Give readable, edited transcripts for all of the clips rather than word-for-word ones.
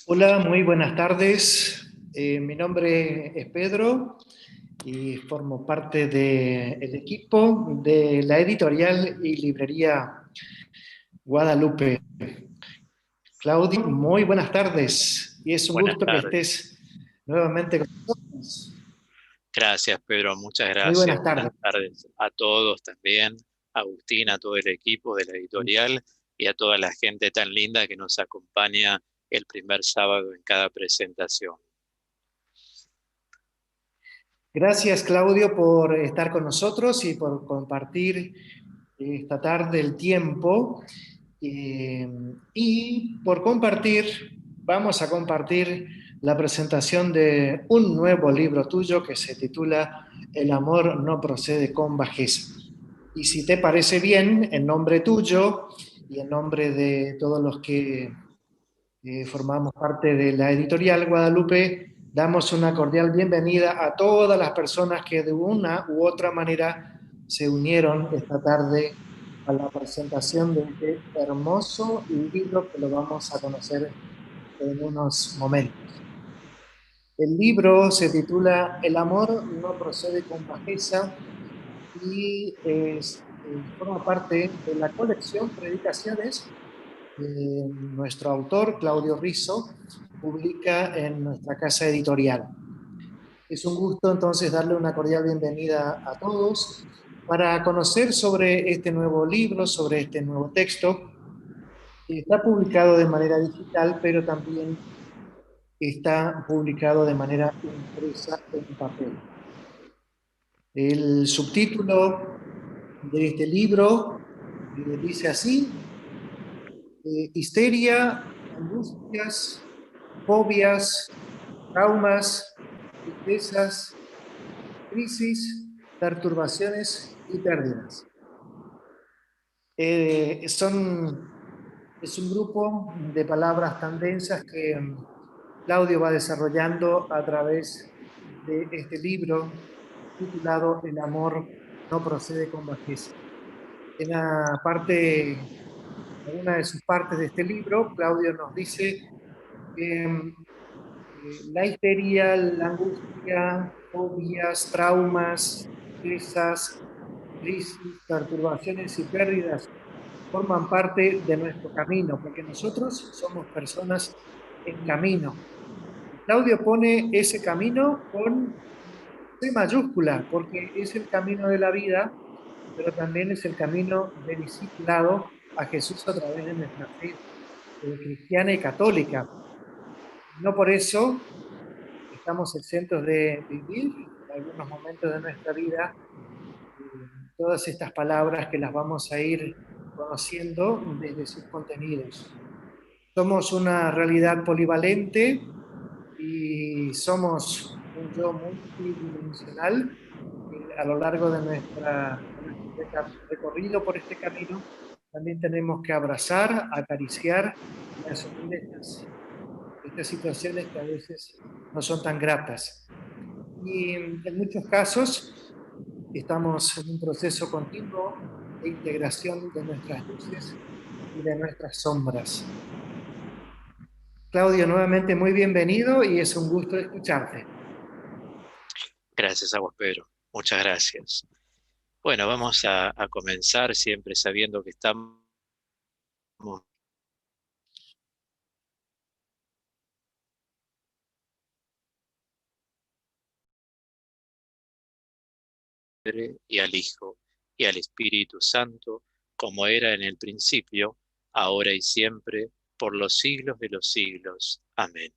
Hola, muy buenas tardes. Mi nombre es Pedro y formo parte del equipo de la editorial y librería Guadalupe. Claudio, muy buenas tardes y es un Buenas gusto que tardes. estés nuevamente con nosotros. Gracias, Pedro. Muchas Muy gracias. buenas Buenas tardes. tardes a todos también, a Agustín, a todo el equipo de la editorial y a toda la gente tan linda que nos acompaña el primer sábado en cada presentación. Gracias, Claudio, por estar con nosotros y por compartir esta tarde el tiempo. Eh, y por compartir, vamos a compartir la presentación de un nuevo libro tuyo que se titula El amor no procede con bajeza. Y si te parece bien, en nombre tuyo y en nombre de todos los que formamos parte de la editorial Guadalupe, damos una cordial bienvenida a todas las personas que de una u otra manera se unieron esta tarde a la presentación de este hermoso libro que lo vamos a conocer en unos momentos. El libro se titula El amor no procede con bajeza y forma parte de la colección Predicaciones que nuestro autor, Claudio Rizzo, publica en nuestra casa editorial. Es un gusto entonces darle una cordial bienvenida a todos para conocer sobre este nuevo libro, sobre este nuevo texto. Está publicado de manera digital, pero también está publicado de manera impresa en papel. El subtítulo de este libro dice así: histeria, angustias, fobias, traumas, tristezas, crisis, perturbaciones y pérdidas. Eh, son, es un grupo de palabras tan densas que Claudio va desarrollando a través de este libro titulado El amor no procede con bajeza. En una de sus partes de este libro, Claudio nos dice que la histeria, la angustia, fobias, traumas, tristezas, crisis, perturbaciones y pérdidas forman parte de nuestro camino, porque nosotros somos personas en camino. Claudio pone ese camino con C mayúscula, porque es el camino de la vida, pero también es el camino de discipulado a Jesús a través de nuestra fe cristiana y católica. No por eso estamos exentos de vivir en algunos momentos de nuestra vida todas estas palabras que las vamos a ir conociendo desde sus contenidos. Somos una realidad polivalente y somos un yo multidimensional que a lo largo de nuestro recorrido por este camino también tenemos que abrazar, acariciar y asumir estas situaciones que a veces no son tan gratas. Y en muchos casos estamos en un proceso continuo de integración de nuestras luces y de nuestras sombras. Claudio, nuevamente muy bienvenido y es un gusto escucharte. Gracias a vos, Pedro. Muchas gracias. Bueno, vamos a comenzar siempre sabiendo que estamos al Padre y al Hijo y al Espíritu Santo, como era en el principio, ahora y siempre, por los siglos de los siglos. Amén.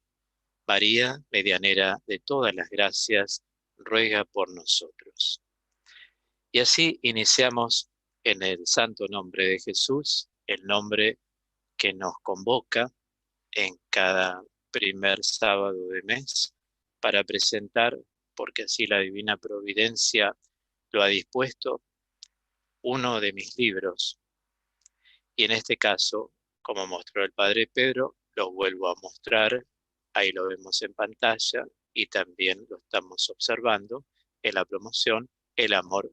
María, medianera de todas las gracias, ruega por nosotros. Y así iniciamos en el santo nombre de Jesús, el nombre que nos convoca en cada primer sábado de mes para presentar, porque así la divina providencia lo ha dispuesto, uno de mis libros. Y en este caso, como mostró el padre Pedro, lo vuelvo a mostrar, ahí lo vemos en pantalla y también lo estamos observando en la promoción. El amor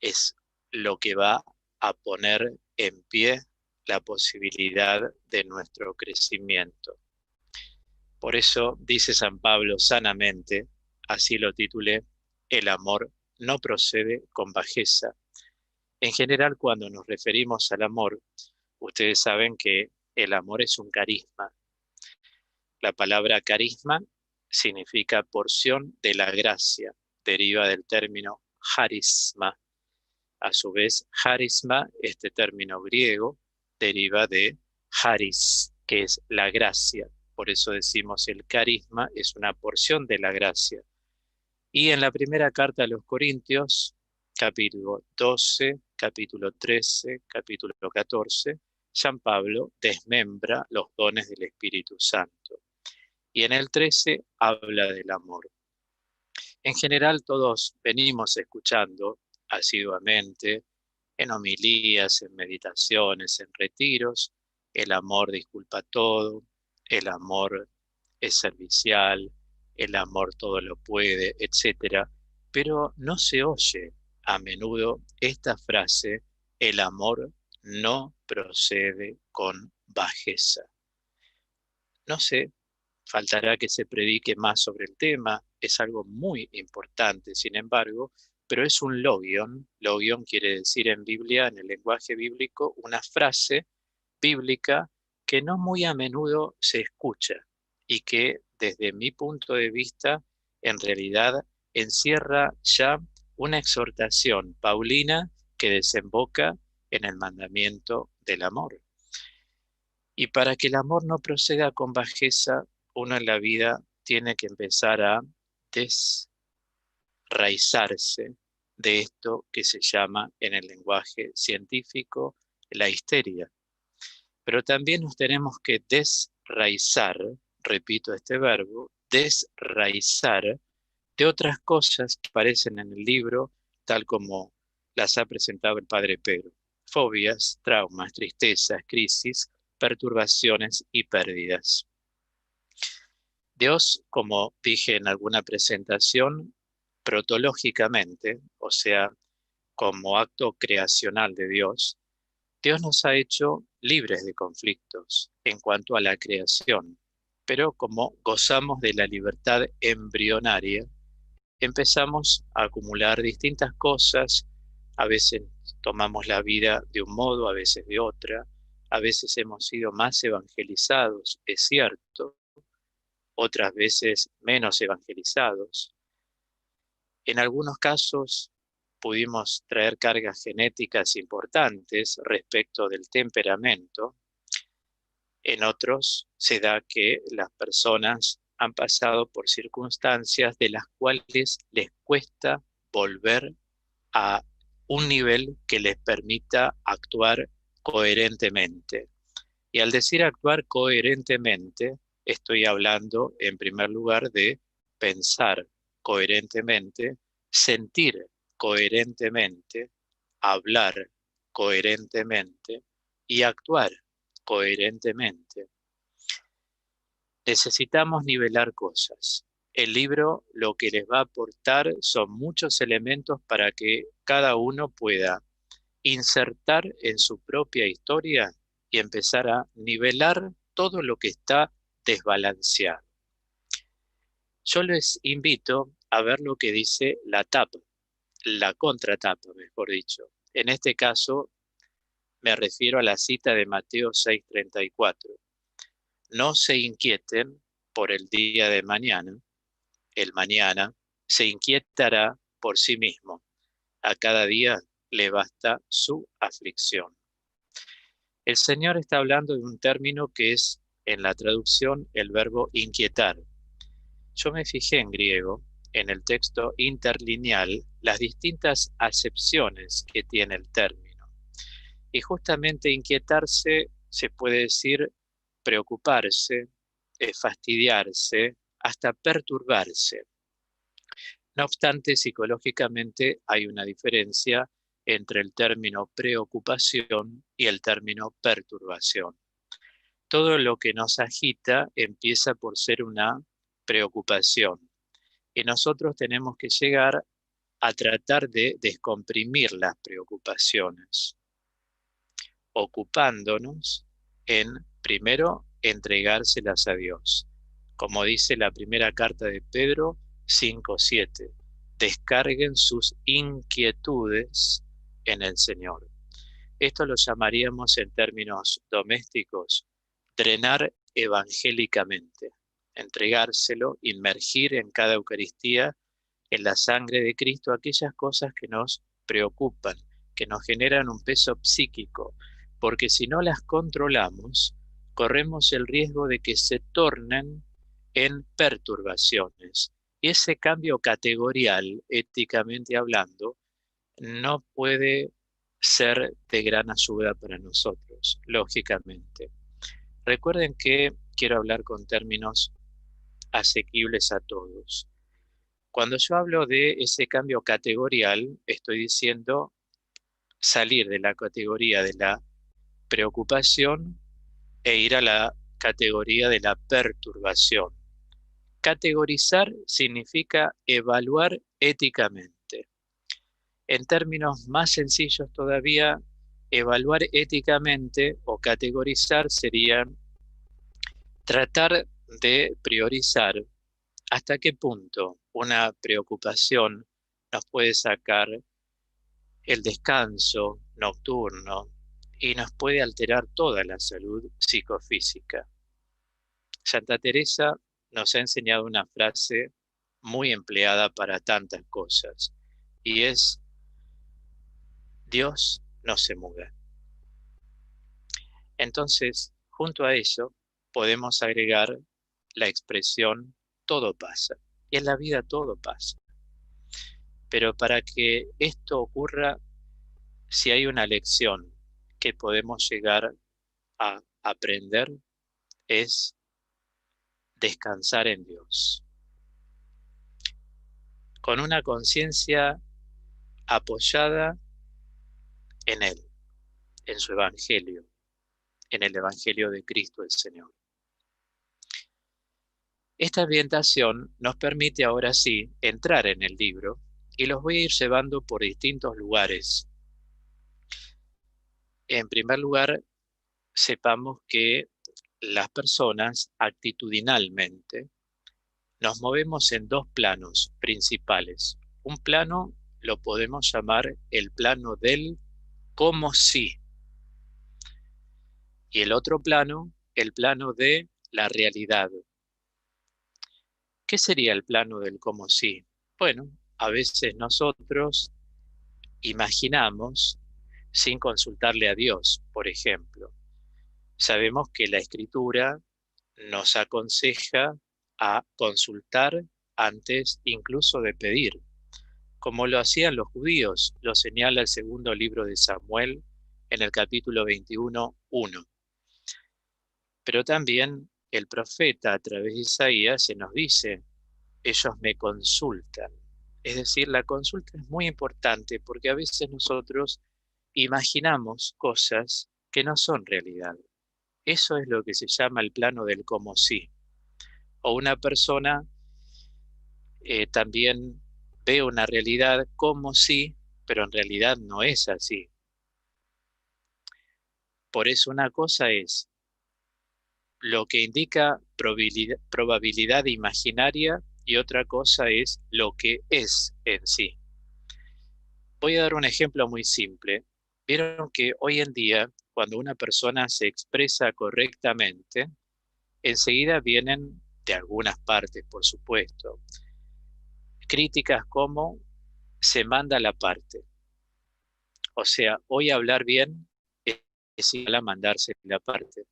es lo que va a poner en pie la posibilidad de nuestro crecimiento. Por eso dice San Pablo sanamente, así lo titulé, el amor no procede con bajeza. En general, cuando nos referimos al amor, ustedes saben que el amor es un carisma. La palabra carisma significa porción de la gracia, deriva del término charisma. A su vez, charisma, este término griego, deriva de charis, que es la gracia. Por eso decimos el carisma es una porción de la gracia. Y en la primera carta a los Corintios, capítulo 12, capítulo 13, capítulo 14, San Pablo desmembra los dones del Espíritu Santo. Y en el 13 habla del amor. En general todos venimos escuchando asiduamente en homilías, en meditaciones, en retiros, el amor disculpa todo, el amor es servicial, el amor todo lo puede, etc. Pero no se oye a menudo esta frase, el amor no procede con bajeza. No sé, faltará que se predique más sobre el tema, es algo muy importante, sin embargo, pero es un logion. Logion quiere decir en Biblia, en el lenguaje bíblico, una frase bíblica que no muy a menudo se escucha y que desde mi punto de vista en realidad encierra ya una exhortación paulina que desemboca en el mandamiento del amor. Y para que el amor no proceda con bajeza, uno en la vida tiene que empezar a desraizarse de esto que se llama en el lenguaje científico la histeria. Pero también nos tenemos que desraizar, repito este verbo, desraizar de otras cosas que aparecen en el libro, tal como las ha presentado el Padre Pedro. Fobias, traumas, tristezas, crisis, perturbaciones y pérdidas. Dios, como dije en alguna presentación, protológicamente, o sea, como acto creacional de Dios, Dios nos ha hecho libres de conflictos en cuanto a la creación, pero como gozamos de la libertad embrionaria, empezamos a acumular distintas cosas, a veces tomamos la vida de un modo, a veces de otra, a veces hemos sido más evangelizados, es cierto, otras veces menos evangelizados. En algunos casos pudimos traer cargas genéticas importantes respecto del temperamento. En otros se da que las personas han pasado por circunstancias de las cuales les cuesta volver a un nivel que les permita actuar coherentemente. Y al decir actuar coherentemente, estoy hablando en primer lugar de pensar coherentemente, sentir coherentemente, hablar coherentemente y actuar coherentemente. Necesitamos nivelar cosas. El libro lo que les va a aportar son muchos elementos para que cada uno pueda insertar en su propia historia y empezar a nivelar todo lo que está desbalanceado. Yo les invito a ver lo que dice la tapa, la contratapa, mejor dicho. En este caso me refiero a la cita de Mateo 6:34. No se inquieten por el día de mañana, el mañana se inquietará por sí mismo. A cada día le basta su aflicción. El Señor está hablando de un término que es en la traducción el verbo inquietar. Yo me fijé en griego, en el texto interlineal, las distintas acepciones que tiene el término. Y justamente inquietarse se puede decir preocuparse, fastidiarse, hasta perturbarse. No obstante, psicológicamente hay una diferencia entre el término preocupación y el término perturbación. Todo lo que nos agita empieza por ser una preocupación y nosotros tenemos que llegar a tratar de descomprimir las preocupaciones, ocupándonos en, primero, entregárselas a Dios. como dice la primera carta de Pedro 5:7. Descarguen sus inquietudes en el Señor. Esto lo llamaríamos en términos domésticos, drenar evangélicamente, entregárselo, inmergir en cada Eucaristía, en la sangre de Cristo, aquellas cosas que nos preocupan, que nos generan un peso psíquico, porque si no las controlamos, corremos el riesgo de que se tornen en perturbaciones. Y ese cambio categorial, éticamente hablando, no puede ser de gran ayuda para nosotros, lógicamente. Recuerden que quiero hablar con términos asequibles a todos. Cuando yo hablo de ese cambio categorial, estoy diciendo salir de la categoría de la preocupación e ir a la categoría de la perturbación. Categorizar significa evaluar éticamente. En términos más sencillos todavía, evaluar éticamente o categorizar sería tratar de priorizar hasta qué punto una preocupación nos puede sacar el descanso nocturno y nos puede alterar toda la salud psicofísica. Santa Teresa nos ha enseñado una frase muy empleada para tantas cosas y es: Dios no se muda. Entonces, junto a eso, podemos agregar la expresión todo pasa. Y en la vida todo pasa. Pero para que esto ocurra, si hay una lección que podemos llegar a aprender, es descansar en Dios. Con una conciencia apoyada en Él, en su Evangelio, en el Evangelio de Cristo el Señor. Esta ambientación nos permite ahora sí entrar en el libro y los voy a ir llevando por distintos lugares. En primer lugar, sepamos que las personas actitudinalmente nos movemos en dos planos principales. Un plano lo podemos llamar el plano del como si, y el otro plano, el plano de la realidad. ¿Qué sería el plano del como si? Bueno, a veces nosotros imaginamos sin consultarle a Dios, por ejemplo. Sabemos que la Escritura nos aconseja a consultar antes incluso de pedir, como lo hacían los judíos, lo señala el segundo libro de Samuel en el capítulo 21:1. Pero también el profeta a través de Isaías se nos dice: ellos me consultan. Es decir, la consulta es muy importante porque a veces nosotros imaginamos cosas que no son realidad. Eso es lo que se llama el plano del como si. O una persona también ve una realidad como si, pero en realidad no es así. Por eso una cosa es lo que indica probabilidad imaginaria y otra cosa es lo que es en sí. Voy a dar un ejemplo muy simple. Vieron que hoy en día, cuando una persona se expresa correctamente, enseguida vienen, de algunas partes por supuesto, críticas como se manda la parte. O sea, hoy hablar bien es igual a mandarse la parte.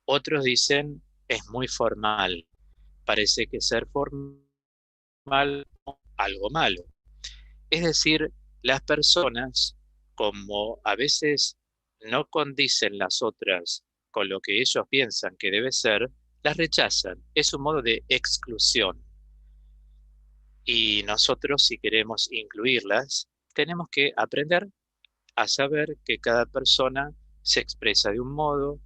Otros dicen es muy formal. Parece que ser formal es algo malo. Es decir, las personas, como a veces no condicen las otras con lo que ellos piensan que debe ser, las rechazan. Es un modo de exclusión. Y nosotros, si queremos incluirlas, tenemos que aprender a saber que cada persona se expresa de un modo,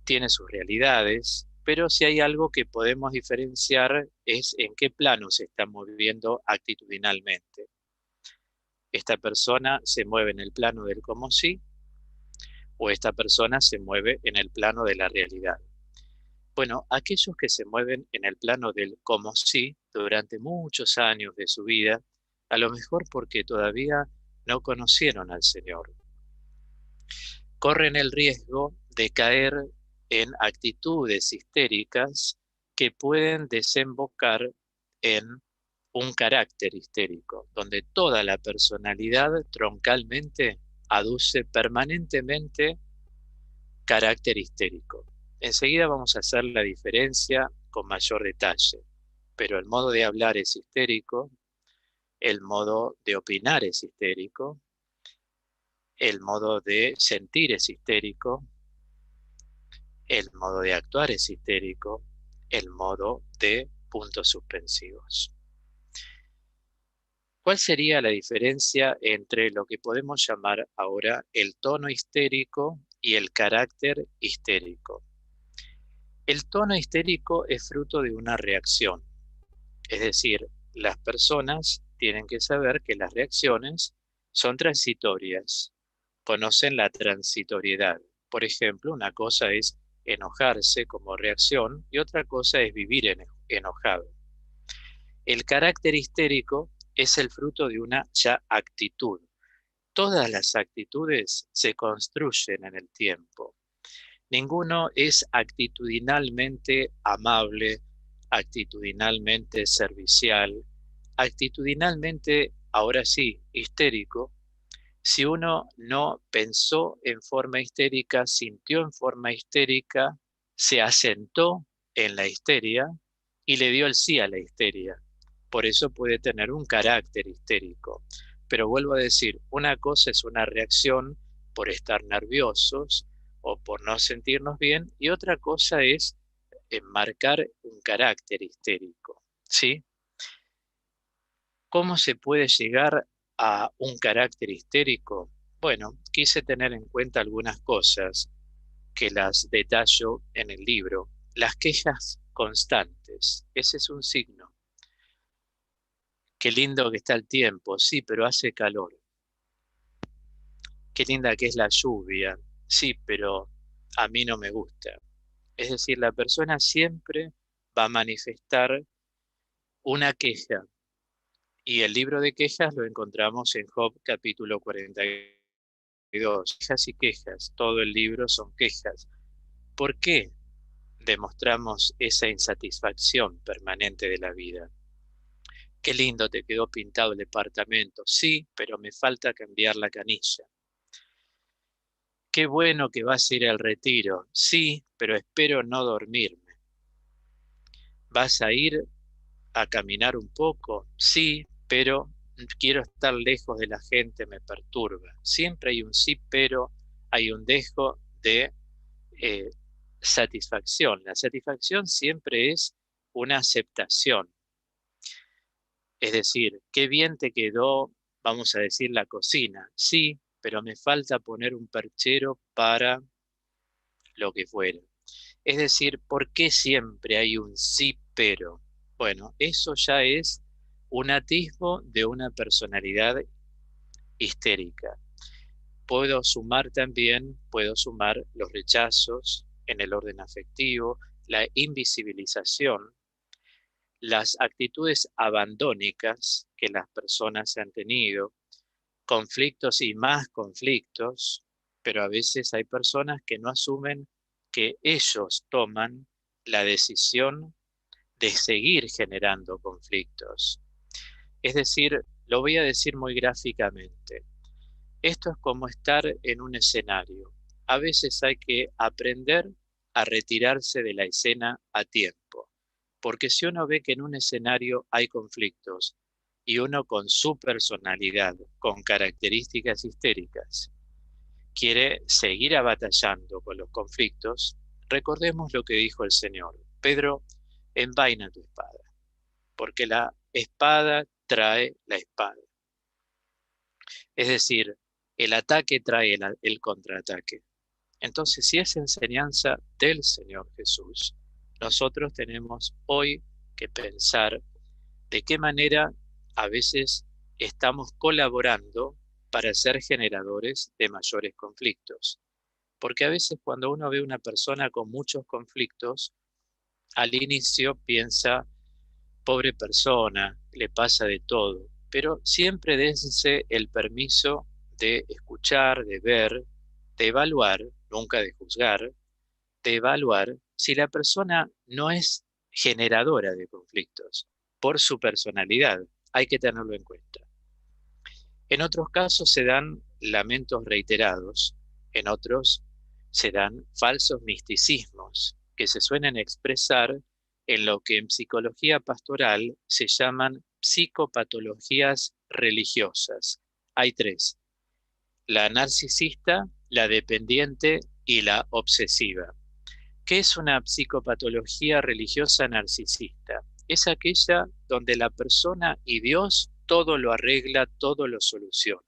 tiene sus realidades, pero si hay algo que podemos diferenciar es en qué plano se está moviendo actitudinalmente. Esta persona se mueve en el plano del como si, o esta persona se mueve en el plano de la realidad. Bueno, aquellos que se mueven en el plano del como sí durante muchos años de su vida, a lo mejor porque todavía no conocieron al Señor, corren el riesgo de caer en actitudes histéricas que pueden desembocar en un carácter histérico, donde toda la personalidad troncalmente aduce permanentemente carácter histérico. Enseguida vamos a hacer la diferencia con mayor detalle, pero el modo de hablar es histérico, el modo de opinar es histérico, el modo de sentir es histérico, el modo de actuar es histérico, el modo de puntos suspensivos. ¿Cuál sería la diferencia entre lo que podemos llamar ahora el tono histérico y el carácter histérico? El tono histérico es fruto de una reacción, es decir, las personas tienen que saber que las reacciones son transitorias, conocen la transitoriedad. Por ejemplo, una cosa es enojarse como reacción y otra cosa es vivir enojado. El carácter histérico es el fruto de una ya actitud. Todas las actitudes se construyen en el tiempo. Ninguno es actitudinalmente amable, actitudinalmente servicial, actitudinalmente, ahora sí, histérico, si uno no pensó en forma histérica, sintió en forma histérica, se asentó en la histeria y le dio el sí a la histeria. Por eso puede tener un carácter histérico. Pero vuelvo a decir, una cosa es una reacción por estar nerviosos o por no sentirnos bien, y otra cosa es enmarcar un carácter histérico, ¿sí? ¿Cómo se puede llegar a un carácter histérico? Bueno, quise tener en cuenta algunas cosas que las detallo en el libro. Las quejas constantes, ese es un signo. Qué lindo que está el tiempo, sí, pero hace calor. Qué linda que es la lluvia, sí, pero a mí no me gusta. Es decir, la persona siempre va a manifestar una queja. Y el libro de quejas lo encontramos en Job capítulo 42. Quejas y quejas, todo el libro son quejas. ¿Por qué demostramos esa insatisfacción permanente de la vida? Qué lindo te quedó pintado el departamento. Sí, pero me falta cambiar la canilla. Qué bueno que vas a ir al retiro. Sí, pero espero no dormirme. ¿Vas a ir a caminar un poco? Sí, pero quiero estar lejos de la gente, me perturba. Siempre hay un sí, pero hay un dejo de eh, satisfacción. La satisfacción siempre es una aceptación. Es decir, qué bien te quedó, vamos a decir, la cocina. Sí, pero me falta poner un perchero para lo que fuera. Es decir, ¿por qué siempre hay un sí, pero? Bueno, eso ya es un atisbo de una personalidad histérica. Puedo sumar los rechazos en el orden afectivo, la invisibilización, las actitudes abandónicas que las personas han tenido, conflictos y más conflictos, pero a veces hay personas que no asumen que ellos toman la decisión de seguir generando conflictos. Es decir, lo voy a decir muy gráficamente. Esto es como estar en un escenario. A veces hay que aprender a retirarse de la escena a tiempo, porque si uno ve que en un escenario hay conflictos y uno con su personalidad, con características histéricas, quiere seguir batallando con los conflictos, recordemos lo que dijo el Señor. Pedro, envaina tu espada, porque la espada trae la espada. Es decir, el ataque trae el contraataque. Entonces, si es enseñanza del Señor Jesús, nosotros tenemos hoy que pensar de qué manera a veces estamos colaborando para ser generadores de mayores conflictos. Porque a veces cuando uno ve una persona con muchos conflictos, Al inicio piensa, pobre persona, le pasa de todo, pero siempre dense el permiso de escuchar, de ver, de evaluar, nunca de juzgar, de evaluar si la persona no es generadora de conflictos por su personalidad. Hay que tenerlo en cuenta. En otros casos se dan lamentos reiterados, en otros se dan falsos misticismos que se suelen expresar en lo que en psicología pastoral se llaman psicopatologías religiosas. Hay tres: la narcisista, la dependiente y la obsesiva. ¿Qué es una psicopatología religiosa narcisista? Es aquella donde la persona y Dios todo lo arregla, todo lo soluciona.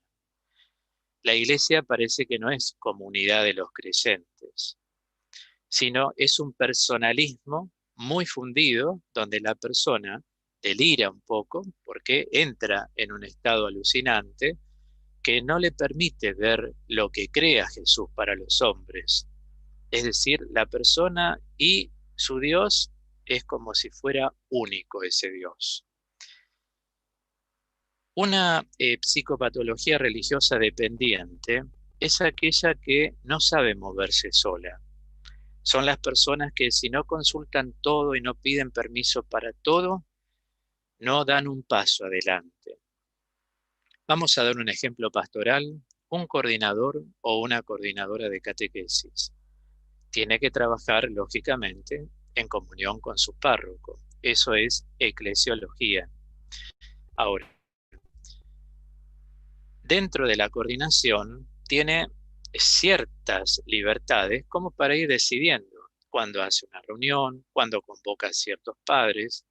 La iglesia parece que no es comunidad de los creyentes, sino es un personalismo muy fundido donde la persona delira un poco porque entra en un estado alucinante que no le permite ver lo que crea Jesús para los hombres. Es decir, la persona y su Dios es como si fuera único ese Dios. Una psicopatología religiosa dependiente es aquella que no sabe moverse sola. Son las personas que si no consultan todo y no piden permiso para todo, no dan un paso adelante. Vamos a dar un ejemplo pastoral. Un coordinador o una coordinadora de catequesis tiene que trabajar, lógicamente, en comunión con su párroco. Eso es eclesiología. Ahora, dentro de la coordinación tiene ciertas libertades como para ir decidiendo cuándo hace una reunión, cuándo convoca a ciertos padres,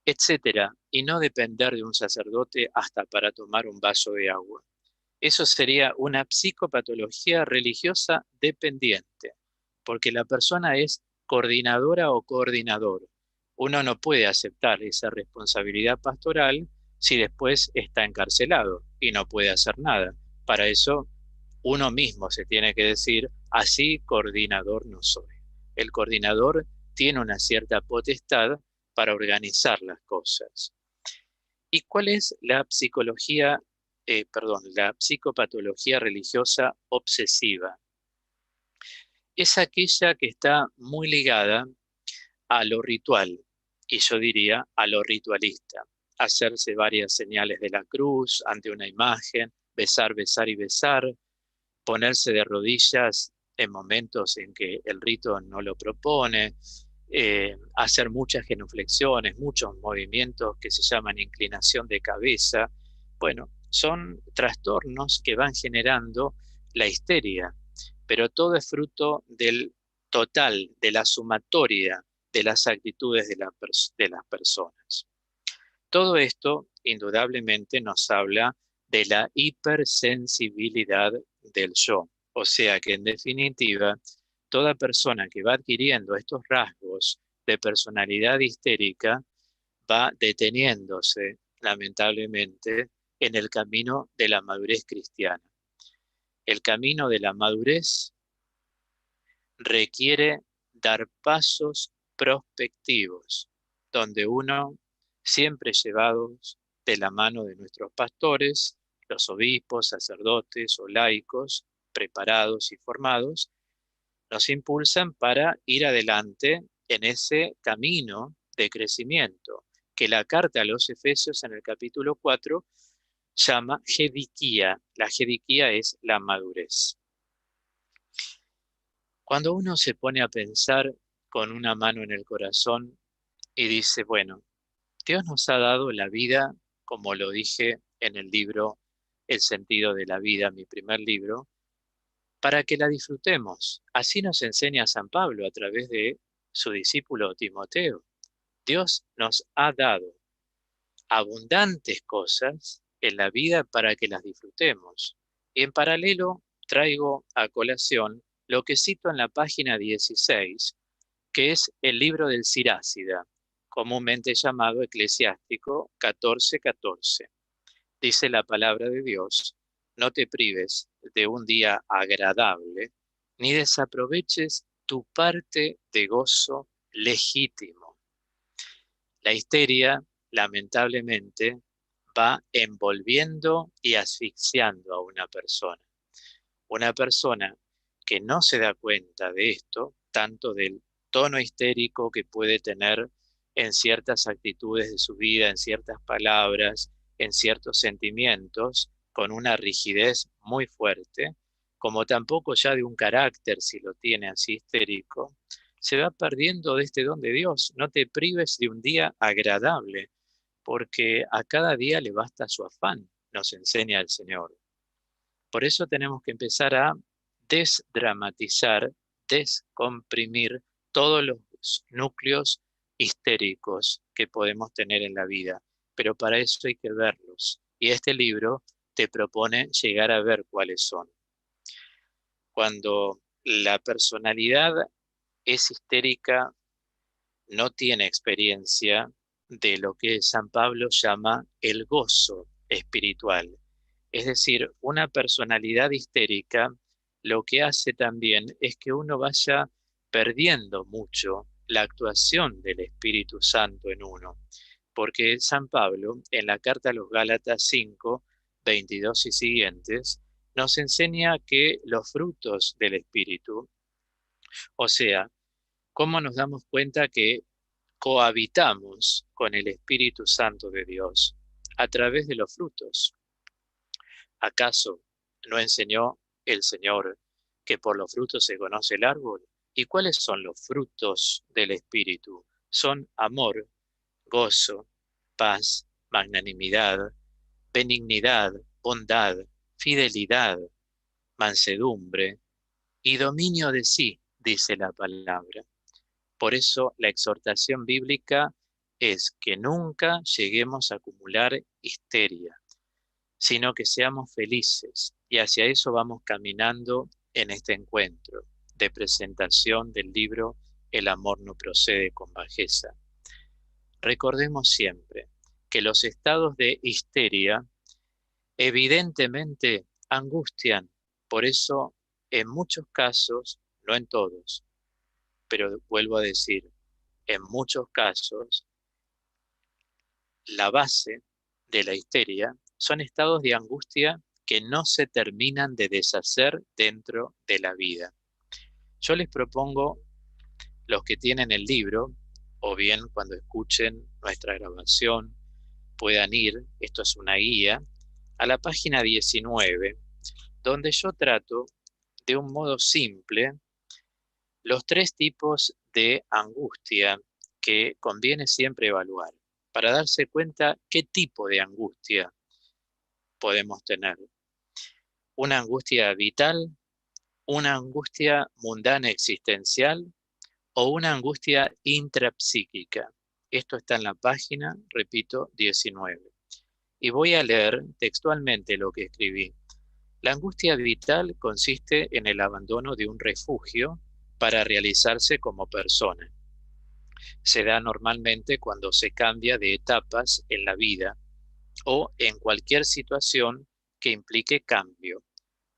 etcétera, y no depender de un sacerdote hasta para tomar un vaso de agua. Eso sería una psicopatología religiosa dependiente, porque la persona es coordinadora o coordinador. Uno no puede aceptar esa responsabilidad pastoral si después está encarcelado y no puede hacer nada. Para eso uno mismo se tiene que decir, así coordinador no soy. El coordinador tiene una cierta potestad para organizar las cosas. ¿Y cuál es la la psicopatología religiosa obsesiva? Es aquella que está muy ligada a lo ritual, y yo diría a lo ritualista. Hacerse varias señales de la cruz ante una imagen, besar, besar y besar, ponerse de rodillas en momentos en que el rito no lo propone, hacer muchas genuflexiones, muchos movimientos que se llaman inclinación de cabeza. Bueno, son trastornos que van generando la histeria, pero todo es fruto del total, de la sumatoria de las actitudes de las personas. Todo esto indudablemente nos habla de la hipersensibilidad del yo. O sea que en definitiva, toda persona que va adquiriendo estos rasgos de personalidad histérica va deteniéndose, lamentablemente, en el camino de la madurez cristiana. El camino de la madurez requiere dar pasos prospectivos, donde uno, siempre llevados de la mano de nuestros pastores, los obispos, sacerdotes o laicos, preparados y formados, nos impulsan para ir adelante en ese camino de crecimiento, que la carta a los Efesios en el capítulo 4 llama jediquía. La jediquía es la madurez. Cuando uno se pone a pensar con una mano en el corazón y dice, bueno, Dios nos ha dado la vida, como lo dije en el libro El sentido de la vida, mi primer libro, para que la disfrutemos. Así nos enseña San Pablo a través de su discípulo Timoteo. Dios nos ha dado abundantes cosas en la vida para que las disfrutemos. Y en paralelo traigo a colación lo que cito en la página 16, que es el libro del Sirácida, comúnmente llamado Eclesiástico 14:14. Dice la palabra de Dios: no te prives de un día agradable, ni desaproveches tu parte de gozo legítimo. La histeria, lamentablemente, va envolviendo y asfixiando a una persona. Una persona que no se da cuenta de esto, tanto del tono histérico que puede tener en ciertas actitudes de su vida, en ciertas palabras, en ciertos sentimientos, con una rigidez muy fuerte, como tampoco ya de un carácter, si lo tiene así histérico, se va perdiendo de este don de Dios. No te prives de un día agradable, porque a cada día le basta su afán, nos enseña el Señor. Por eso tenemos que empezar a desdramatizar, descomprimir todos los núcleos histéricos que podemos tener en la vida. Pero para eso hay que verlos. Y este libro te propone llegar a ver cuáles son. Cuando la personalidad es histérica, no tiene experiencia de lo que San Pablo llama el gozo espiritual. Es decir, una personalidad histérica lo que hace también es que uno vaya perdiendo mucho la actuación del Espíritu Santo en uno. Porque San Pablo, en la carta a los Gálatas 5, 22 y siguientes, nos enseña que los frutos del Espíritu, o sea, cómo nos damos cuenta que cohabitamos con el Espíritu Santo de Dios a través de los frutos. ¿Acaso no enseñó el Señor que por los frutos se conoce el árbol? ¿Y cuáles son los frutos del Espíritu? Son amor, gozo, paz, magnanimidad, benignidad, bondad, fidelidad, mansedumbre y dominio de sí, dice la palabra. Por eso la exhortación bíblica es que nunca lleguemos a acumular histeria, sino que seamos felices. Y hacia eso vamos caminando en este encuentro de presentación del libro El amor no procede con bajeza. Recordemos siempre que los estados de histeria evidentemente angustian. Por eso, en muchos casos, no en todos, pero vuelvo a decir, en muchos casos, la base de la histeria son estados de angustia que no se terminan de deshacer dentro de la vida. Yo les propongo, los que tienen el libro, o bien cuando escuchen nuestra grabación, puedan ir, esto es una guía, a la página 19, donde yo trato de un modo simple los 3 tipos de angustia que conviene siempre evaluar, para darse cuenta qué tipo de angustia podemos tener. Una angustia vital, una angustia mundana existencial o una angustia intrapsíquica. Esto está en la página, repito, 19. Y voy a leer textualmente lo que escribí. La angustia vital consiste en el abandono de un refugio para realizarse como persona. Se da normalmente cuando se cambia de etapas en la vida o en cualquier situación que implique cambio.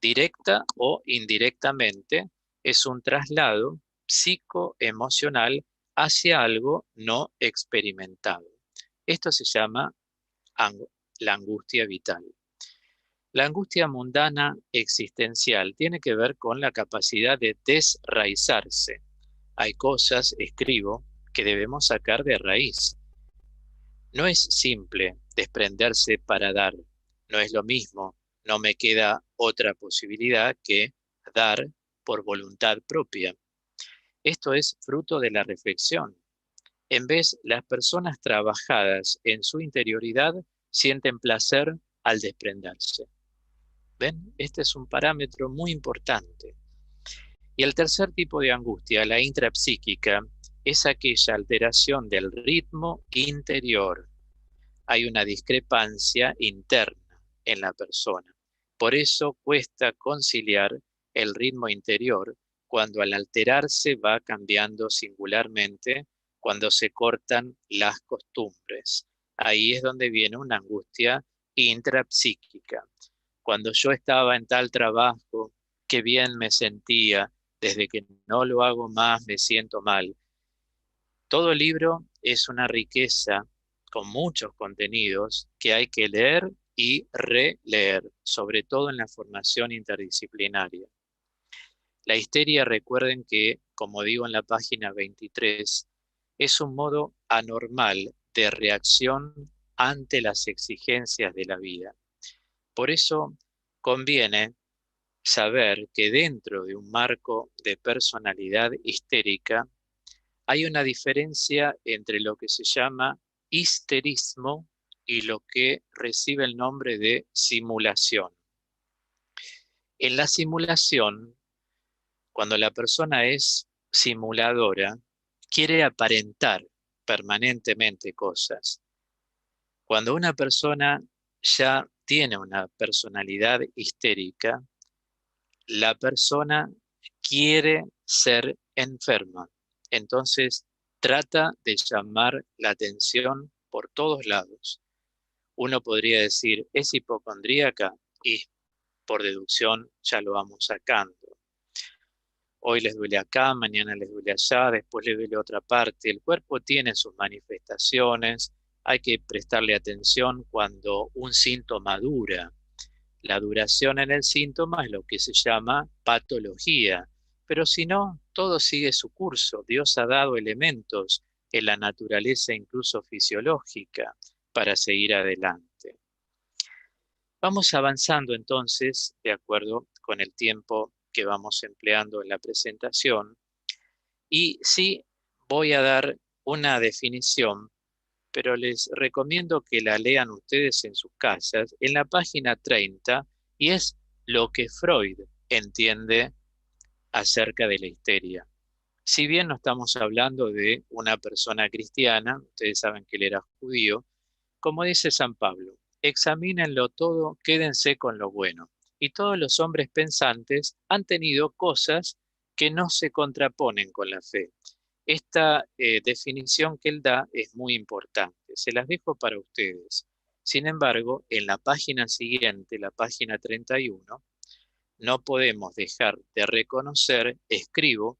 Directa o indirectamente, es un traslado psicoemocional hacia algo no experimentado. Esto se llama la angustia vital. La angustia mundana existencial tiene que ver con la capacidad de desraizarse. Hay cosas, escribo, que debemos sacar de raíz. No es simple desprenderse para dar. No es lo mismo. No me queda otra posibilidad que dar por voluntad propia. Esto es fruto de la reflexión. En vez, las personas trabajadas en su interioridad sienten placer al desprenderse. ¿Ven? Este es un parámetro muy importante. Y el tercer tipo de angustia, la intrapsíquica, es aquella alteración del ritmo interior. Hay una discrepancia interna en la persona. Por eso cuesta conciliar el ritmo interior cuando al alterarse va cambiando singularmente, cuando se cortan las costumbres. Ahí es donde viene una angustia intrapsíquica. Cuando yo estaba en tal trabajo, qué bien me sentía, desde que no lo hago más me siento mal. Todo libro es una riqueza con muchos contenidos que hay que leer y releer, sobre todo en la formación interdisciplinaria. La histeria, recuerden que, como digo en la página 23, es un modo anormal de reacción ante las exigencias de la vida. Por eso conviene saber que dentro de un marco de personalidad histérica hay una diferencia entre lo que se llama histerismo y lo que recibe el nombre de simulación. En la simulación, cuando la persona es simuladora, quiere aparentar permanentemente cosas. Cuando una persona ya tiene una personalidad histérica, la persona quiere ser enferma. Entonces trata de llamar la atención por todos lados. Uno podría decir, ¿es hipocondríaca? Y por deducción ya lo vamos sacando. Hoy les duele acá, mañana les duele allá, después les duele otra parte. El cuerpo tiene sus manifestaciones, hay que prestarle atención cuando un síntoma dura. La duración en el síntoma es lo que se llama patología, pero si no, todo sigue su curso. Dios ha dado elementos en la naturaleza incluso fisiológica para seguir adelante. Vamos avanzando entonces, de acuerdo con el tiempo que vamos empleando en la presentación, y sí voy a dar una definición, pero les recomiendo que la lean ustedes en sus casas, en la página 30, y es lo que Freud entiende acerca de la histeria. Si bien no estamos hablando de una persona cristiana, ustedes saben que él era judío, como dice San Pablo, examínenlo todo, quédense con lo bueno. Y todos los hombres pensantes han tenido cosas que no se contraponen con la fe. Esta definición que él da es muy importante, se las dejo para ustedes. Sin embargo, en la página siguiente, la página 31, no podemos dejar de reconocer, escribo,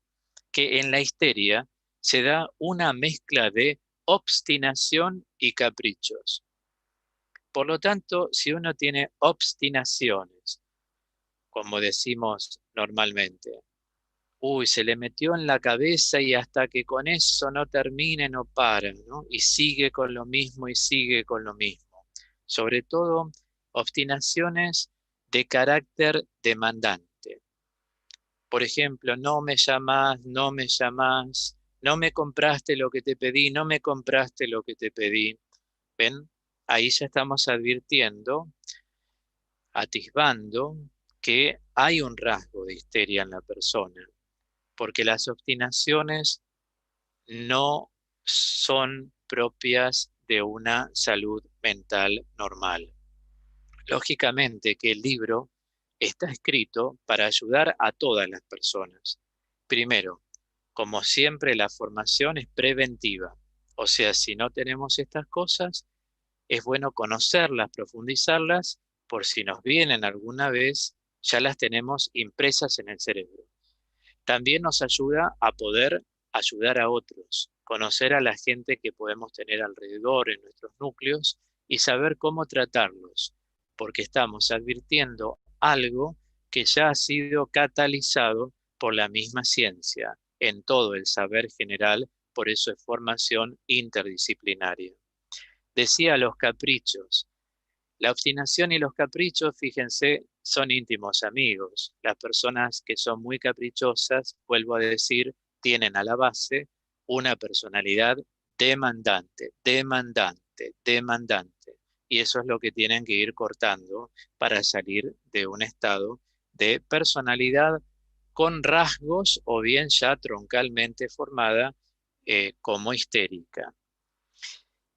que en la histeria se da una mezcla de obstinación y caprichos. Por lo tanto, si uno tiene obstinaciones, como decimos normalmente, uy, se le metió en la cabeza y hasta que con eso no termine no para, ¿no? Y sigue con lo mismo y sigue con lo mismo. Sobre todo, obstinaciones de carácter demandante. Por ejemplo, no me llamás, no me llamás, no me compraste lo que te pedí, no me compraste lo que te pedí. ¿Ven? Ahí ya estamos advirtiendo, atisbando, que hay un rasgo de histeria en la persona, porque las obstinaciones no son propias de una salud mental normal. Lógicamente que el libro está escrito para ayudar a todas las personas. Primero, como siempre, la formación es preventiva. O sea, si no tenemos estas cosas, es bueno conocerlas, profundizarlas, por si nos vienen alguna vez, ya las tenemos impresas en el cerebro. También nos ayuda a poder ayudar a otros, conocer a la gente que podemos tener alrededor en nuestros núcleos y saber cómo tratarlos, porque estamos advirtiendo algo que ya ha sido catalizado por la misma ciencia en todo el saber general, por eso es formación interdisciplinaria. Decía los caprichos. La obstinación y los caprichos, fíjense, son íntimos amigos. Las personas que son muy caprichosas, vuelvo a decir, tienen a la base una personalidad demandante, demandante, demandante. Y eso es lo que tienen que ir cortando para salir de un estado de personalidad con rasgos o bien ya troncalmente formada como histérica.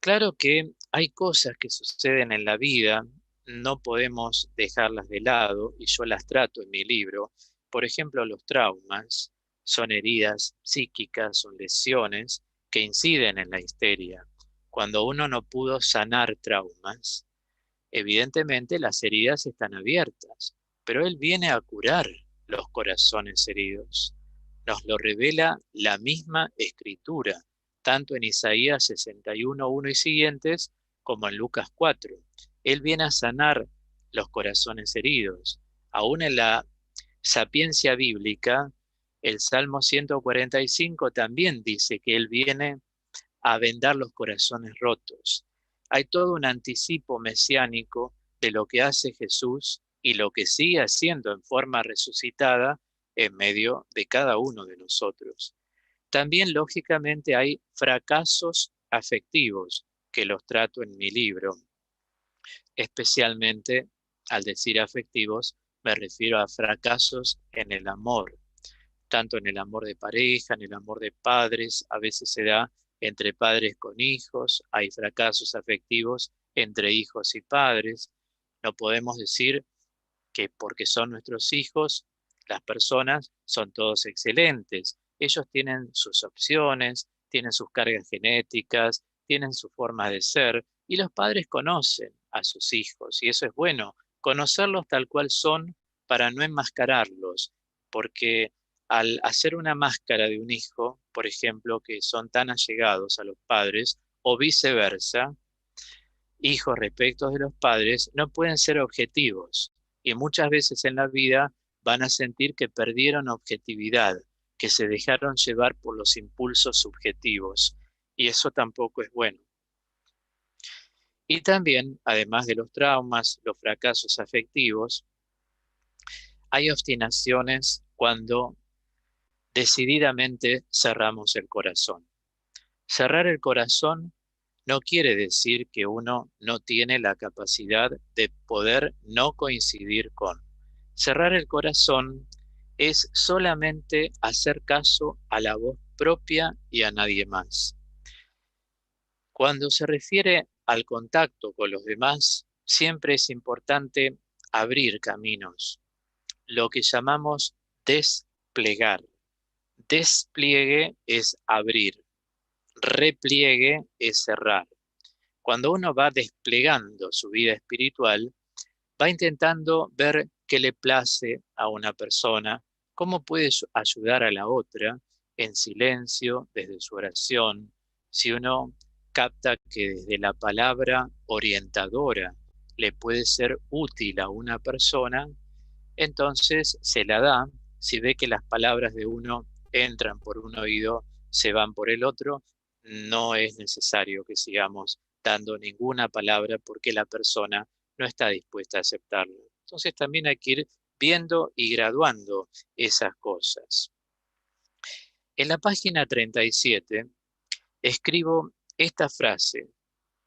Claro que hay cosas que suceden en la vida, no podemos dejarlas de lado y yo las trato en mi libro. Por ejemplo, los traumas son heridas psíquicas, son lesiones que inciden en la histeria. Cuando uno no pudo sanar traumas, evidentemente las heridas están abiertas, pero Él viene a curar los corazones heridos. Nos lo revela la misma Escritura. tanto en Isaías 61:1 y siguientes, como en Lucas 4. Él viene a sanar los corazones heridos. Aún en la sapiencia bíblica, el Salmo 145 también dice que Él viene a vendar los corazones rotos. Hay todo un anticipo mesiánico de lo que hace Jesús y lo que sigue haciendo en forma resucitada en medio de cada uno de nosotros. También, lógicamente, hay fracasos afectivos que los trato en mi libro. Especialmente, al decir afectivos, me refiero a fracasos en el amor, tanto en el amor de pareja, en el amor de padres, a veces se da entre padres con hijos, hay fracasos afectivos entre hijos y padres. No podemos decir que porque son nuestros hijos, las personas son todos excelentes. Ellos tienen sus opciones, tienen sus cargas genéticas, tienen su forma de ser, y los padres conocen a sus hijos, y eso es bueno, conocerlos tal cual son para no enmascararlos, porque al hacer una máscara de un hijo, por ejemplo, que son tan allegados a los padres, o viceversa, hijos respecto de los padres, no pueden ser objetivos y muchas veces en la vida van a sentir que perdieron objetividad, que se dejaron llevar por los impulsos subjetivos y eso tampoco es bueno. Y también, además de los traumas, los fracasos afectivos, hay obstinaciones cuando decididamente cerramos el corazón. Cerrar el corazón no quiere decir que uno no tiene la capacidad de poder no coincidir con. Cerrar el corazón es solamente hacer caso a la voz propia y a nadie más. Cuando se refiere al contacto con los demás, siempre es importante abrir caminos, lo que llamamos desplegar. Despliegue es abrir, repliegue es cerrar. Cuando uno va desplegando su vida espiritual, va intentando ver qué le place a una persona, cómo puede ayudar a la otra en silencio, desde su oración. Si uno capta que desde la palabra orientadora le puede ser útil a una persona, entonces se la da. Si ve que las palabras de uno entran por un oído, se van por el otro, no es necesario que sigamos dando ninguna palabra porque la persona no está dispuesta a aceptarlo. Entonces también hay que ir viendo y graduando esas cosas. En la página 37 escribo esta frase: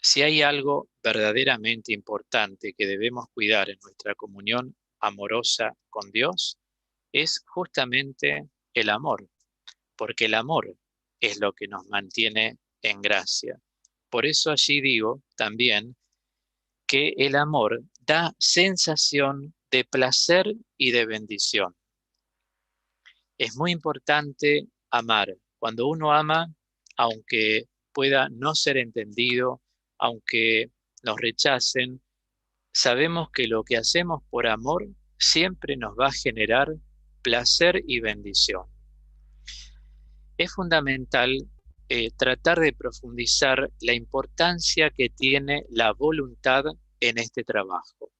si hay algo verdaderamente importante que debemos cuidar en nuestra comunión amorosa con Dios, es justamente el amor, porque el amor es lo que nos mantiene en gracia. Por eso allí digo también que el amor da sensación de placer y de bendición. Es muy importante amar. Cuando uno ama, aunque pueda no ser entendido, aunque nos rechacen, sabemos que lo que hacemos por amor siempre nos va a generar placer y bendición. Es fundamental tratar de profundizar la importancia que tiene la voluntad en este trabajo.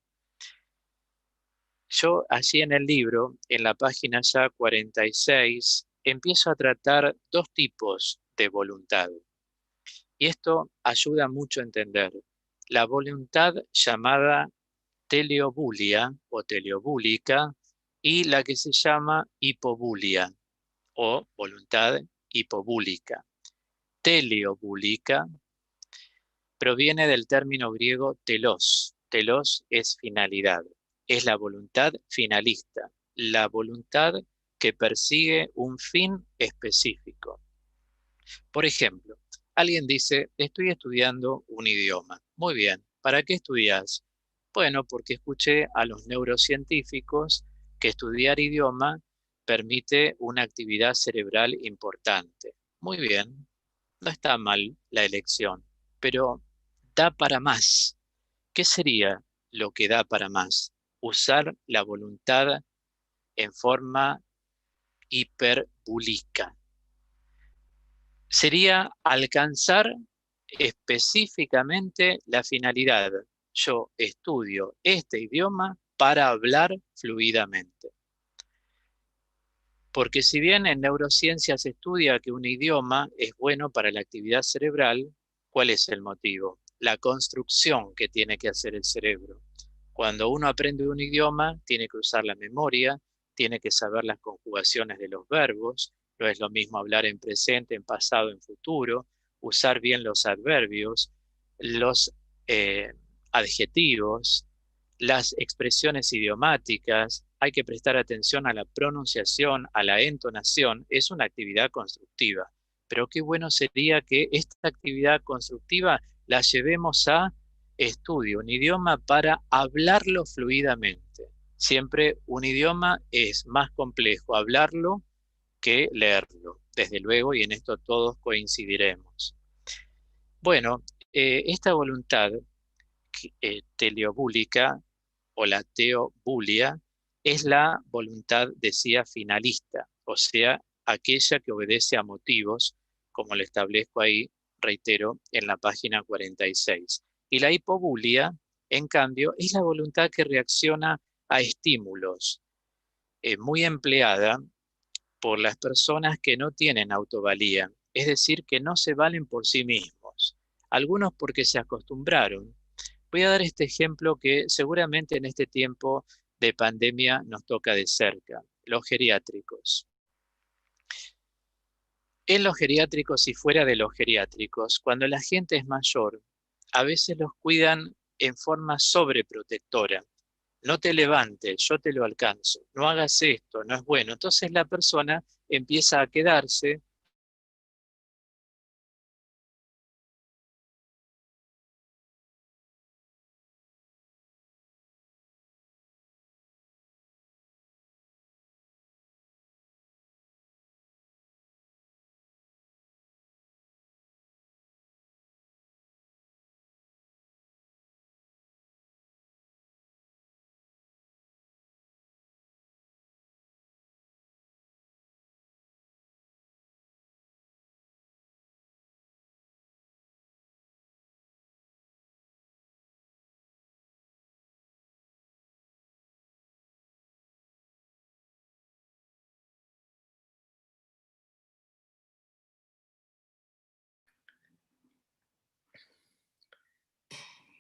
Yo allí en el libro, en la página ya 46, empiezo a tratar dos tipos de voluntad. Y esto ayuda mucho a entender. La voluntad llamada teleobulia o teleobúlica y la que se llama hipobulia o voluntad hipobúlica. Teleobúlica proviene del término griego telos. Telos es finalidad, es la voluntad finalista, la voluntad que persigue un fin específico. Por ejemplo, alguien dice, estoy estudiando un idioma. Muy bien, ¿para qué estudias? Bueno, porque escuché a los neurocientíficos que estudiar idioma permite una actividad cerebral importante. Muy bien, no está mal la elección, pero da para más. ¿Qué sería lo que da para más? Usar la voluntad en forma hiperbúlica. sería alcanzar específicamente la finalidad. Yo estudio este idioma para hablar fluidamente. Porque si bien en neurociencia se estudia que un idioma es bueno para la actividad cerebral, ¿cuál es el motivo? La construcción que tiene que hacer el cerebro. Cuando uno aprende un idioma, tiene que usar la memoria, tiene que saber las conjugaciones de los verbos, no es lo mismo hablar en presente, en pasado, en futuro, usar bien los adverbios, los eh, adjetivos, las expresiones idiomáticas, hay que prestar atención a la pronunciación, a la entonación, es una actividad constructiva. Pero qué bueno sería que esta actividad constructiva la llevemos a estudio, un idioma para hablarlo fluidamente. Siempre un idioma es más complejo hablarlo que leerlo, desde luego, y en esto todos coincidiremos. Bueno, esta voluntad teleobúlica o la teobulia es la voluntad, decía, finalista, o sea, aquella que obedece a motivos, como lo establezco ahí, reitero, en la página 46. Y la hipobulia, en cambio, es la voluntad que reacciona a estímulos, muy empleada por las personas que no tienen autovalía, es decir, que no se valen por sí mismos. Algunos porque se acostumbraron. Voy a dar este ejemplo que seguramente en este tiempo de pandemia nos toca de cerca, los geriátricos. En los geriátricos y fuera de los geriátricos, cuando la gente es mayor, a veces los cuidan en forma sobreprotectora. No te levantes, yo te lo alcanzo, no hagas esto, no es bueno. Entonces la persona empieza a quedarse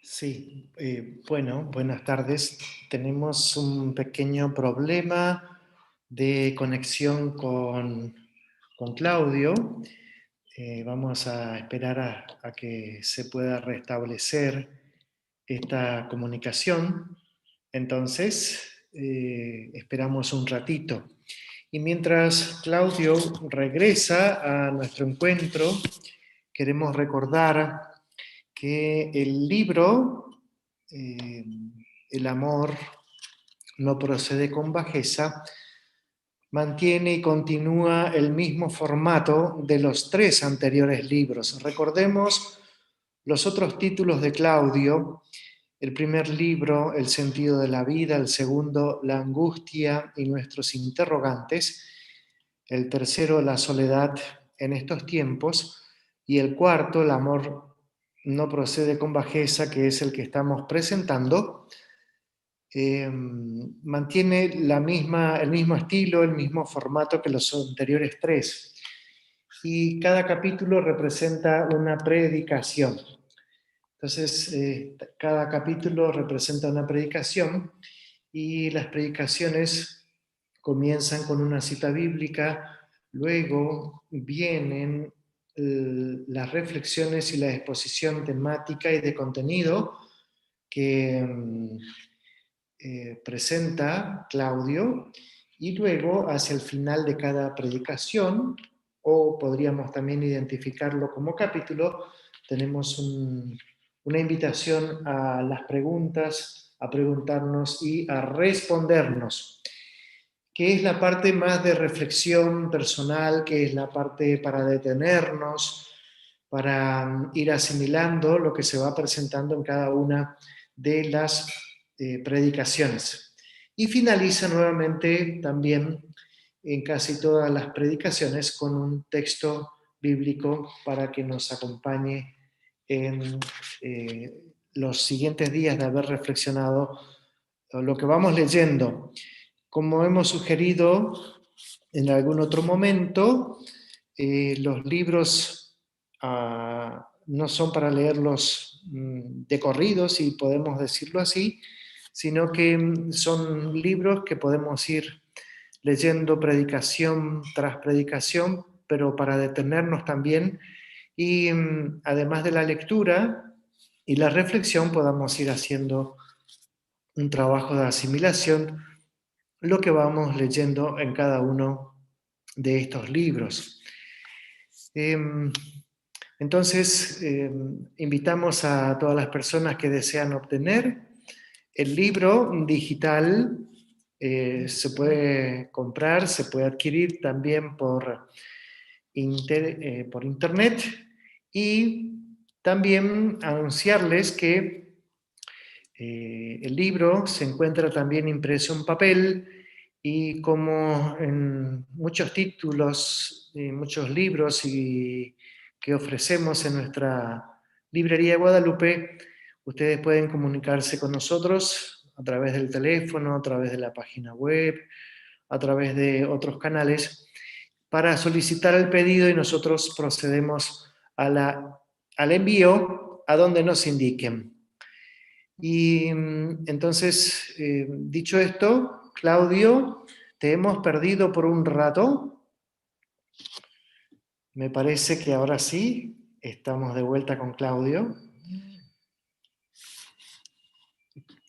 Sí, bueno, buenas tardes. Tenemos un pequeño problema de conexión con Claudio. Vamos a esperar a que se pueda restablecer esta comunicación. Entonces, esperamos un ratito. Y mientras Claudio regresa a nuestro encuentro, queremos recordar que el libro, El amor no procede con bajeza, mantiene y continúa el mismo formato de los 3 anteriores libros. Recordemos los otros títulos de Claudio. El primer libro, El sentido de la vida; el segundo, La angustia y nuestros interrogantes; el tercero, La soledad en estos tiempos; y el cuarto, El amor no procede con bajeza, que es el que estamos presentando. Mantiene el mismo estilo, el mismo formato que los anteriores 3. Y cada capítulo representa una predicación. Entonces, cada capítulo representa una predicación y las predicaciones comienzan con una cita bíblica, luego vienen las reflexiones y la exposición temática y de contenido que presenta Claudio, y luego hacia el final de cada predicación, o podríamos también identificarlo como capítulo, tenemos una invitación a las preguntas, a preguntarnos y a respondernos, que es la parte más de reflexión personal, que es la parte para detenernos, para ir asimilando lo que se va presentando en cada una de las predicaciones. Y finaliza nuevamente también en casi todas las predicaciones con un texto bíblico para que nos acompañe en los siguientes días de haber reflexionado lo que vamos leyendo. Como hemos sugerido en algún otro momento, los libros no son para leerlos de corrido, si podemos decirlo así, sino que son libros que podemos ir leyendo predicación tras predicación, pero para detenernos también y además de la lectura y la reflexión podamos ir haciendo un trabajo de asimilación, lo que vamos leyendo en cada uno de estos libros. Entonces, invitamos a todas las personas que desean obtener el libro digital. Se puede comprar, se puede adquirir también por internet, y también anunciarles que el libro se encuentra también impreso en papel, y como en muchos títulos, muchos libros que ofrecemos en nuestra librería de Guadalupe, ustedes pueden comunicarse con nosotros a través del teléfono, a través de la página web, a través de otros canales, para solicitar el pedido, y nosotros procedemos al envío a donde nos indiquen. Y entonces, dicho esto, Claudio, te hemos perdido por un rato. Me parece que ahora sí estamos de vuelta con Claudio.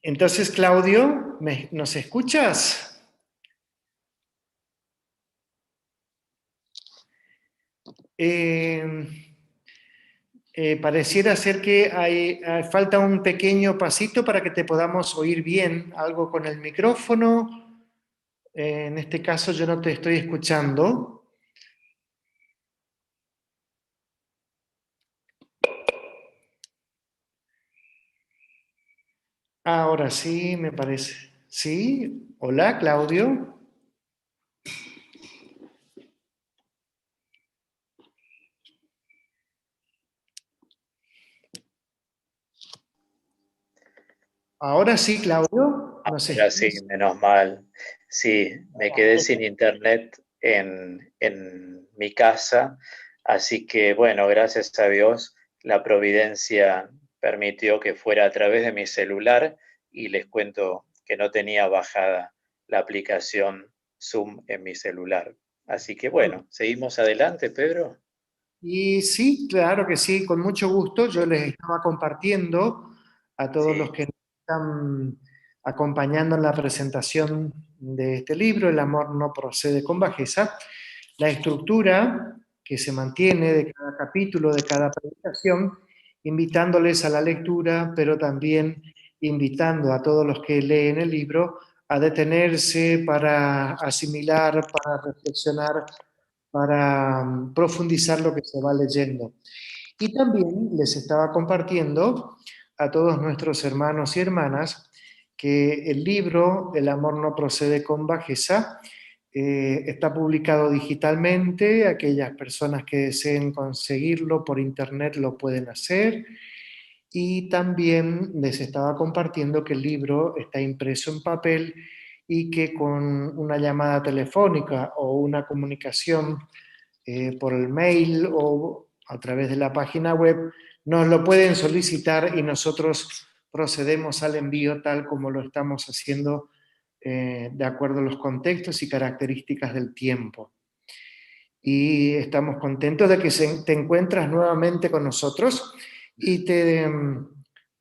Entonces, Claudio, ¿nos escuchas? Pareciera ser que falta un pequeño pasito para que te podamos oír bien, algo con el micrófono. En este caso yo no te estoy escuchando. Ahora sí, me parece. Sí, hola, Claudio. Ahora sí, Claudio. Ahora sí, menos mal. Sí, me quedé sin internet en mi casa, así que bueno, gracias a Dios, la providencia permitió que fuera a través de mi celular, y les cuento que no tenía bajada la aplicación Zoom en mi celular. Así que bueno, seguimos adelante, Pedro. Y sí, claro que sí, con mucho gusto. Yo les estaba compartiendo a todos los Sí. que nos están acompañando en la presentación de este libro, El amor no procede con bajeza, la estructura que se mantiene de cada capítulo, de cada predicación, invitándoles a la lectura, pero también invitando a todos los que leen el libro a detenerse para asimilar, para reflexionar, para profundizar lo que se va leyendo. Y también les estaba compartiendo a todos nuestros hermanos y hermanas que el libro El amor no procede con bajeza está publicado digitalmente. Aquellas personas que deseen conseguirlo por internet lo pueden hacer. Y también les estaba compartiendo que el libro está impreso en papel, y que con una llamada telefónica o una comunicación por el mail o a través de la página web, nos lo pueden solicitar y nosotros procedemos al envío tal como lo estamos haciendo de acuerdo a los contextos y características del tiempo. Y estamos contentos de que te encuentras nuevamente con nosotros, y te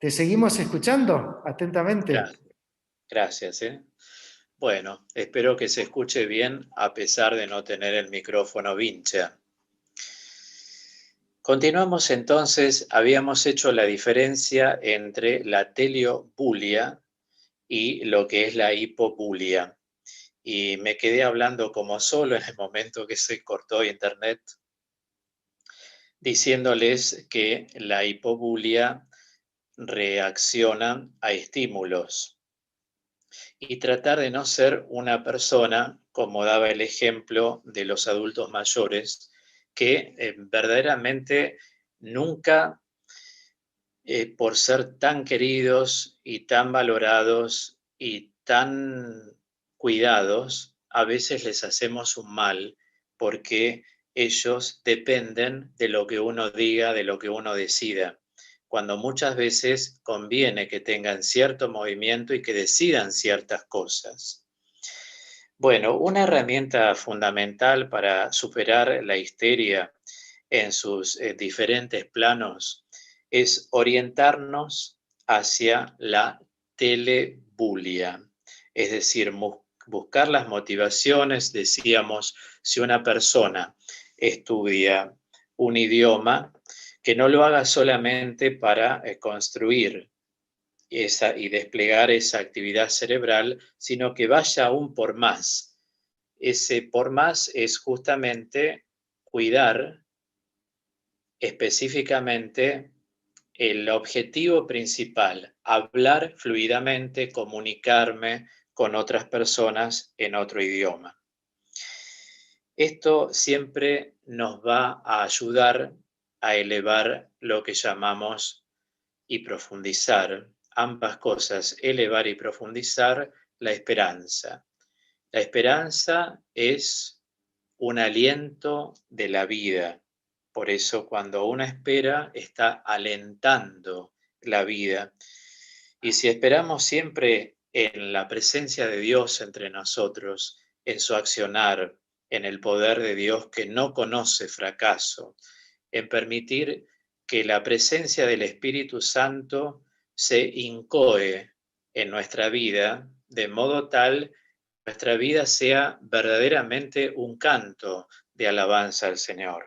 seguimos escuchando atentamente. Gracias. Bueno, espero que se escuche bien a pesar de no tener el micrófono vincha. Continuamos entonces. Habíamos hecho la diferencia entre la teleobulia y lo que es la hipobulia. Y me quedé hablando como solo en el momento que se cortó internet, diciéndoles que la hipobulia reacciona a estímulos, y tratar de no ser una persona, como daba el ejemplo de los adultos mayores, que verdaderamente nunca, por ser tan queridos y tan valorados y tan cuidados, a veces les hacemos un mal porque ellos dependen de lo que uno diga, de lo que uno decida, cuando muchas veces conviene que tengan cierto movimiento y que decidan ciertas cosas. Bueno, una herramienta fundamental para superar la histeria en sus diferentes planos es orientarnos hacia la telebulia, es decir, buscar las motivaciones. Decíamos, si una persona estudia un idioma, que no lo haga solamente para construir y desplegar esa actividad cerebral, sino que vaya aún por más. Ese por más es justamente cuidar específicamente el objetivo principal: hablar fluidamente, comunicarme con otras personas en otro idioma. Esto siempre nos va a ayudar a elevar lo que llamamos y profundizar, ambas cosas, elevar y profundizar la esperanza. La esperanza es un aliento de la vida. Por eso cuando uno espera, está alentando la vida. Y si esperamos siempre en la presencia de Dios entre nosotros, en su accionar, en el poder de Dios que no conoce fracaso, en permitir que la presencia del Espíritu Santo se incoe en nuestra vida, de modo tal que nuestra vida sea verdaderamente un canto de alabanza al Señor.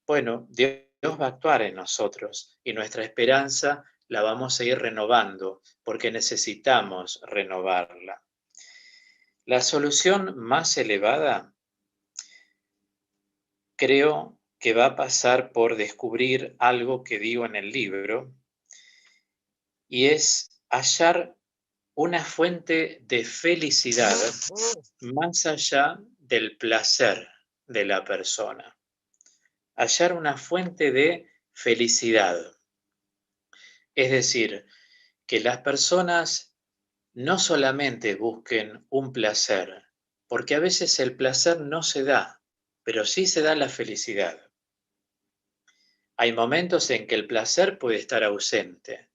Bueno, Dios va a actuar en nosotros y nuestra esperanza la vamos a ir renovando porque necesitamos renovarla. La solución más elevada creo que va a pasar por descubrir algo que digo en el libro, y es hallar una fuente de felicidad más allá del placer de la persona. Hallar una fuente de felicidad. Es decir, que las personas no solamente busquen un placer, porque a veces el placer no se da, pero sí se da la felicidad. Hay momentos en que el placer puede estar ausente,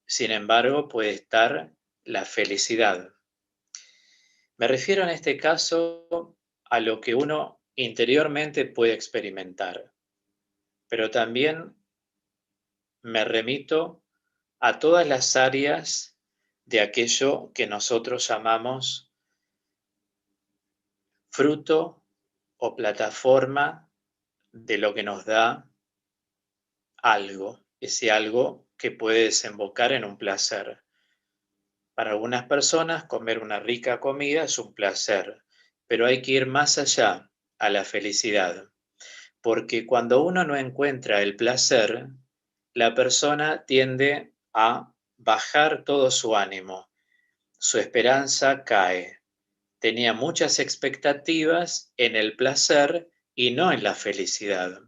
sin embargo puede estar la felicidad. Me refiero en este caso a lo que uno interiormente puede experimentar, pero también me remito a todas las áreas de aquello que nosotros llamamos fruto o plataforma de lo que nos da algo, ese algo que puede desembocar en un placer. Para algunas personas, comer una rica comida es un placer, pero hay que ir más allá, a la felicidad, porque cuando uno no encuentra el placer, la persona tiende a bajar todo su ánimo, su esperanza cae. Tenía muchas expectativas en el placer y no en la felicidad.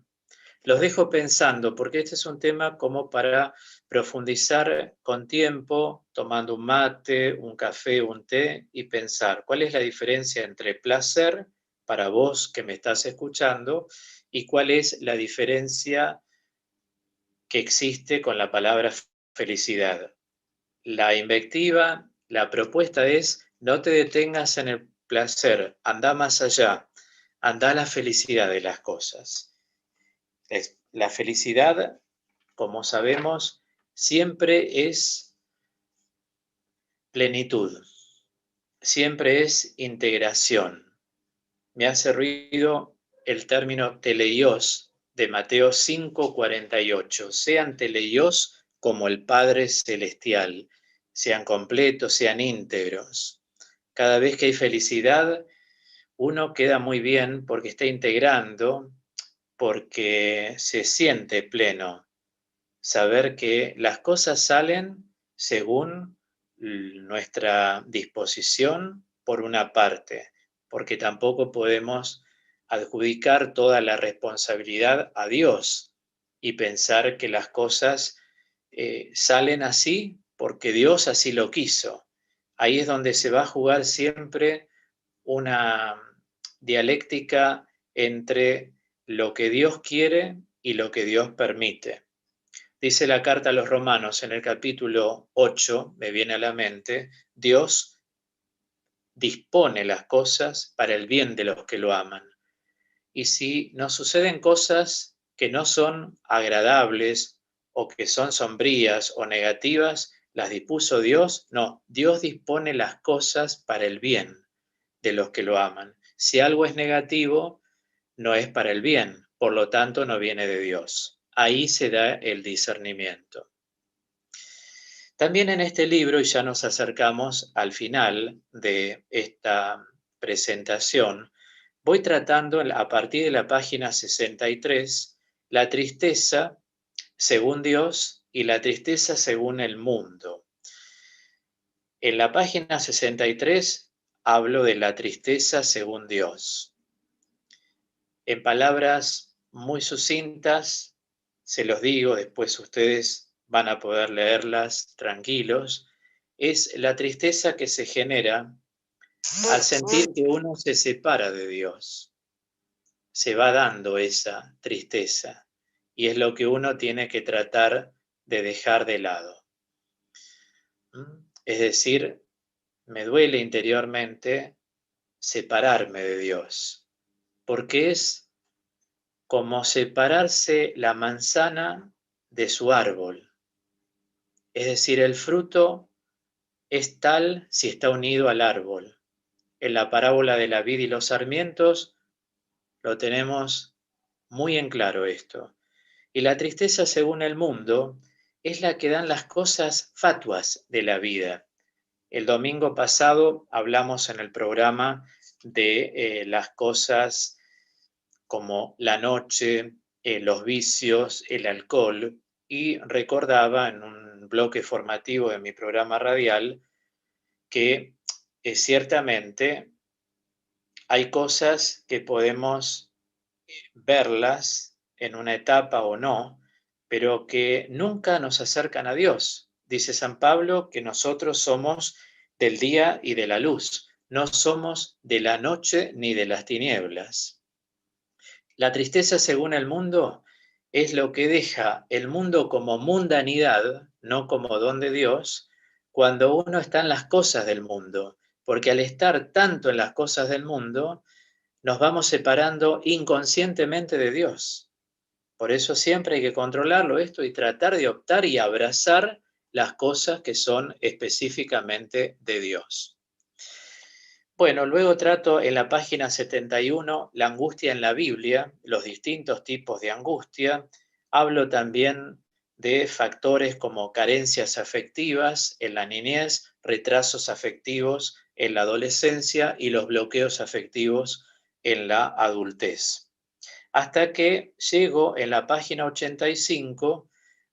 Los dejo pensando, porque este es un tema como para profundizar con tiempo, tomando un mate, un café, un té, y pensar cuál es la diferencia entre placer para vos que me estás escuchando y cuál es la diferencia que existe con la palabra felicidad. La invectiva, la propuesta es: no te detengas en el placer, anda más allá, anda a la felicidad de las cosas. La felicidad, como sabemos, siempre es plenitud, siempre es integración. Me hace ruido el término teleios de Mateo 5:48. Sean teleios como el Padre Celestial, sean completos, sean íntegros. Cada vez que hay felicidad, uno queda muy bien porque está integrando, porque se siente pleno. Saber que las cosas salen según nuestra disposición, por una parte, porque tampoco podemos adjudicar toda la responsabilidad a Dios y pensar que las cosas salen así porque Dios así lo quiso. Ahí es donde se va a jugar siempre una dialéctica entre lo que Dios quiere y lo que Dios permite. Dice la carta a los Romanos en el capítulo 8, me viene a la mente, Dios dispone las cosas para el bien de los que lo aman. Y si nos suceden cosas que no son agradables o que son sombrías o negativas, ¿las dispuso Dios? No, Dios dispone las cosas para el bien de los que lo aman. Si algo es negativo, no es para el bien, por lo tanto no viene de Dios. Ahí se da el discernimiento. También en este libro, y ya nos acercamos al final de esta presentación, voy tratando a partir de la página 63 la tristeza según Dios y la tristeza según el mundo. En la página 63 hablo de la tristeza según Dios. En palabras muy sucintas, se los digo, después ustedes van a poder leerlas tranquilos, es la tristeza que se genera al sentir que uno se separa de Dios. Se va dando esa tristeza y es lo que uno tiene que tratar de dejar de lado. Es decir, me duele interiormente separarme de Dios, porque es como separarse la manzana de su árbol. Es decir, el fruto es tal si está unido al árbol. En la parábola de la vid y los sarmientos lo tenemos muy en claro esto. Y la tristeza según el mundo es la que dan las cosas fatuas de la vida. El domingo pasado hablamos en el programa de las cosas como la noche, los vicios, el alcohol, y recordaba en un bloque formativo de mi programa radial que ciertamente hay cosas que podemos verlas en una etapa o no, pero que nunca nos acercan a Dios. Dice San Pablo que nosotros somos del día y de la luz, no somos de la noche ni de las tinieblas. La tristeza según el mundo es lo que deja el mundo como mundanidad, no como don de Dios, cuando uno está en las cosas del mundo, porque al estar tanto en las cosas del mundo, nos vamos separando inconscientemente de Dios. Por eso siempre hay que controlarlo esto y tratar de optar y abrazar las cosas que son específicamente de Dios. Bueno, luego trato en la página 71 la angustia en la Biblia, los distintos tipos de angustia. Hablo también de factores como carencias afectivas en la niñez, retrasos afectivos en la adolescencia y los bloqueos afectivos en la adultez. Hasta que llego en la página 85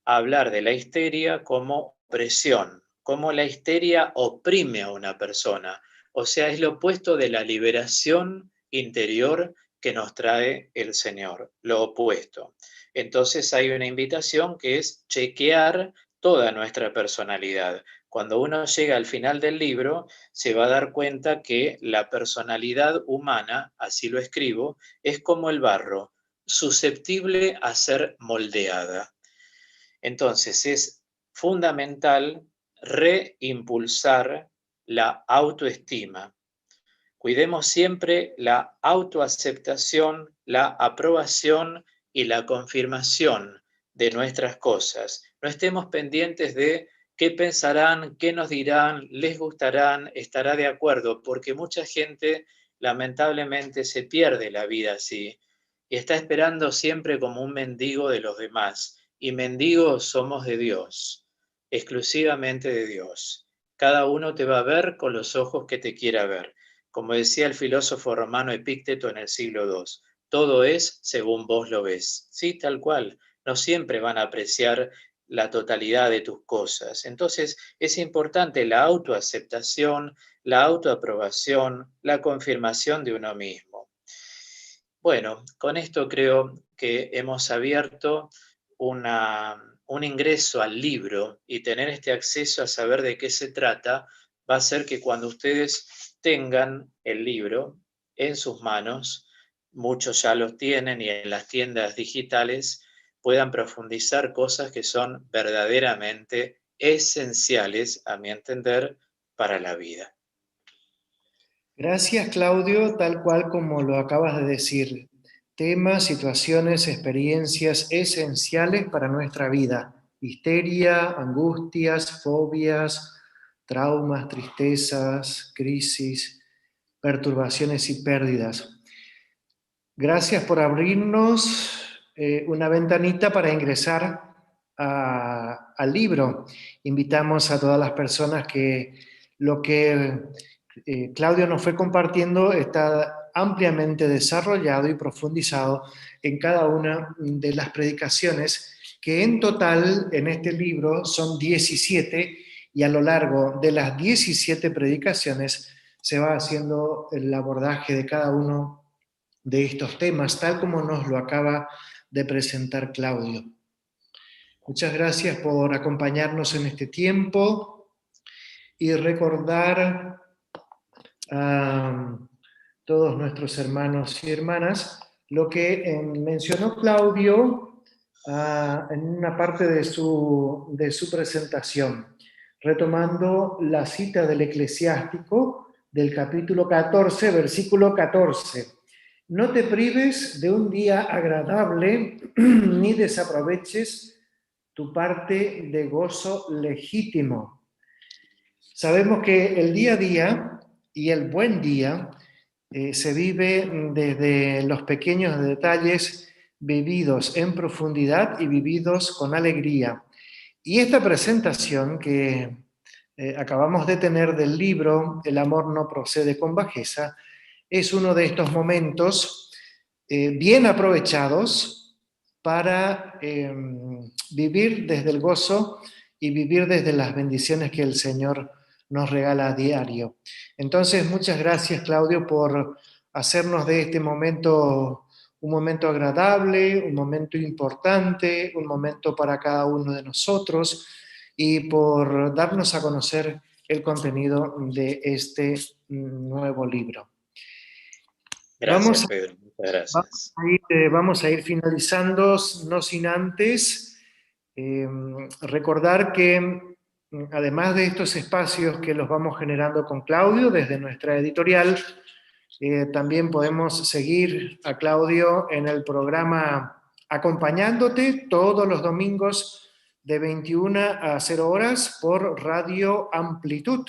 a hablar de la histeria como opresión, cómo la histeria oprime a una persona. O sea, es lo opuesto de la liberación interior que nos trae el Señor, lo opuesto. Entonces hay una invitación que es chequear toda nuestra personalidad. Cuando uno llega al final del libro, se va a dar cuenta que la personalidad humana, así lo escribo, es como el barro, susceptible a ser moldeada. Entonces es fundamental reimpulsar la autoestima. Cuidemos siempre la autoaceptación, la aprobación y la confirmación de nuestras cosas. No estemos pendientes de qué pensarán, qué nos dirán, les gustarán, estará de acuerdo, porque mucha gente lamentablemente se pierde la vida así y está esperando siempre como un mendigo de los demás. Y mendigos somos de Dios, exclusivamente de Dios. Cada uno te va a ver con los ojos que te quiera ver. Como decía el filósofo romano Epícteto en el siglo II, todo es según vos lo ves. Sí, tal cual. No siempre van a apreciar la totalidad de tus cosas. Entonces es importante la autoaceptación, la autoaprobación, la confirmación de uno mismo. Bueno, con esto creo que hemos abierto un ingreso al libro, y tener este acceso a saber de qué se trata va a hacer que cuando ustedes tengan el libro en sus manos, muchos ya los tienen y en las tiendas digitales, puedan profundizar cosas que son verdaderamente esenciales, a mi entender, para la vida. Gracias, Claudio, tal cual como lo acabas de decir. Temas, situaciones, experiencias esenciales para nuestra vida. Histeria, angustias, fobias, traumas, tristezas, crisis, perturbaciones y pérdidas. Gracias por abrirnos una ventanita para ingresar al libro. Invitamos a todas las personas que lo que Claudio nos fue compartiendo está ampliamente desarrollado y profundizado en cada una de las predicaciones, que en total en este libro son 17, y a lo largo de las 17 predicaciones se va haciendo el abordaje de cada uno de estos temas, tal como nos lo acaba de presentar Claudio. Muchas gracias por acompañarnos en este tiempo y recordar a todos nuestros hermanos y hermanas lo que mencionó Claudio en una parte de su presentación, retomando la cita del Eclesiástico del capítulo 14, versículo 14. No te prives de un día agradable, ni desaproveches tu parte de gozo legítimo. Sabemos que el día a día y el buen día se vive desde los pequeños detalles vividos en profundidad y vividos con alegría. Y esta presentación que acabamos de tener del libro El amor no procede con bajeza es uno de estos momentos bien aprovechados para vivir desde el gozo y vivir desde las bendiciones que el Señor nos regala a diario. Entonces, muchas gracias, Claudio, por hacernos de este momento un momento agradable, un momento importante, un momento para cada uno de nosotros, y por darnos a conocer el contenido de este nuevo libro. Gracias, Pedro. Muchas gracias. Vamos a ir finalizando, no sin antes recordar que además de estos espacios que los vamos generando con Claudio desde nuestra editorial, también podemos seguir a Claudio en el programa Acompañándote todos los domingos de 21 a 0 horas por Radio Amplitud,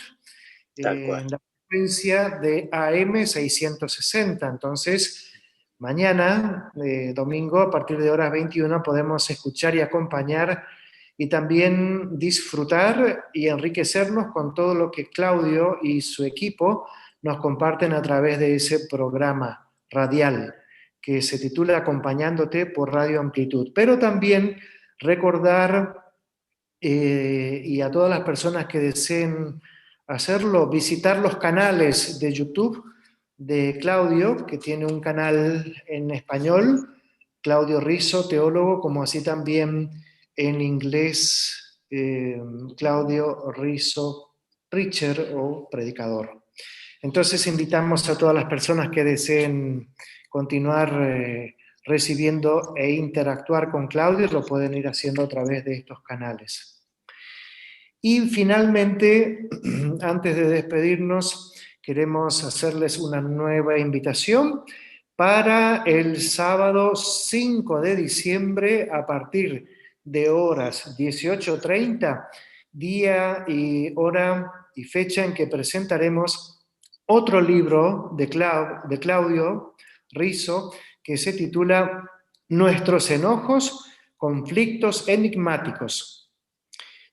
en la frecuencia de AM 660. Entonces, mañana, domingo, a partir de horas 21, podemos escuchar y acompañar y también disfrutar y enriquecernos con todo lo que Claudio y su equipo nos comparten a través de ese programa radial que se titula Acompañándote por Radio Amplitud. Pero también recordar, y a todas las personas que deseen hacerlo, visitar los canales de YouTube de Claudio, que tiene un canal en español, Claudio Rizo, teólogo, como así también en inglés, Claudio Rizo, preacher o predicador. Entonces invitamos a todas las personas que deseen continuar recibiendo e interactuar con Claudio, lo pueden ir haciendo a través de estos canales. Y finalmente, antes de despedirnos, queremos hacerles una nueva invitación para el sábado 5 de diciembre a partir de horas 18:30, día y hora y fecha en que presentaremos otro libro de Claudio Rizo que se titula Nuestros enojos, conflictos enigmáticos.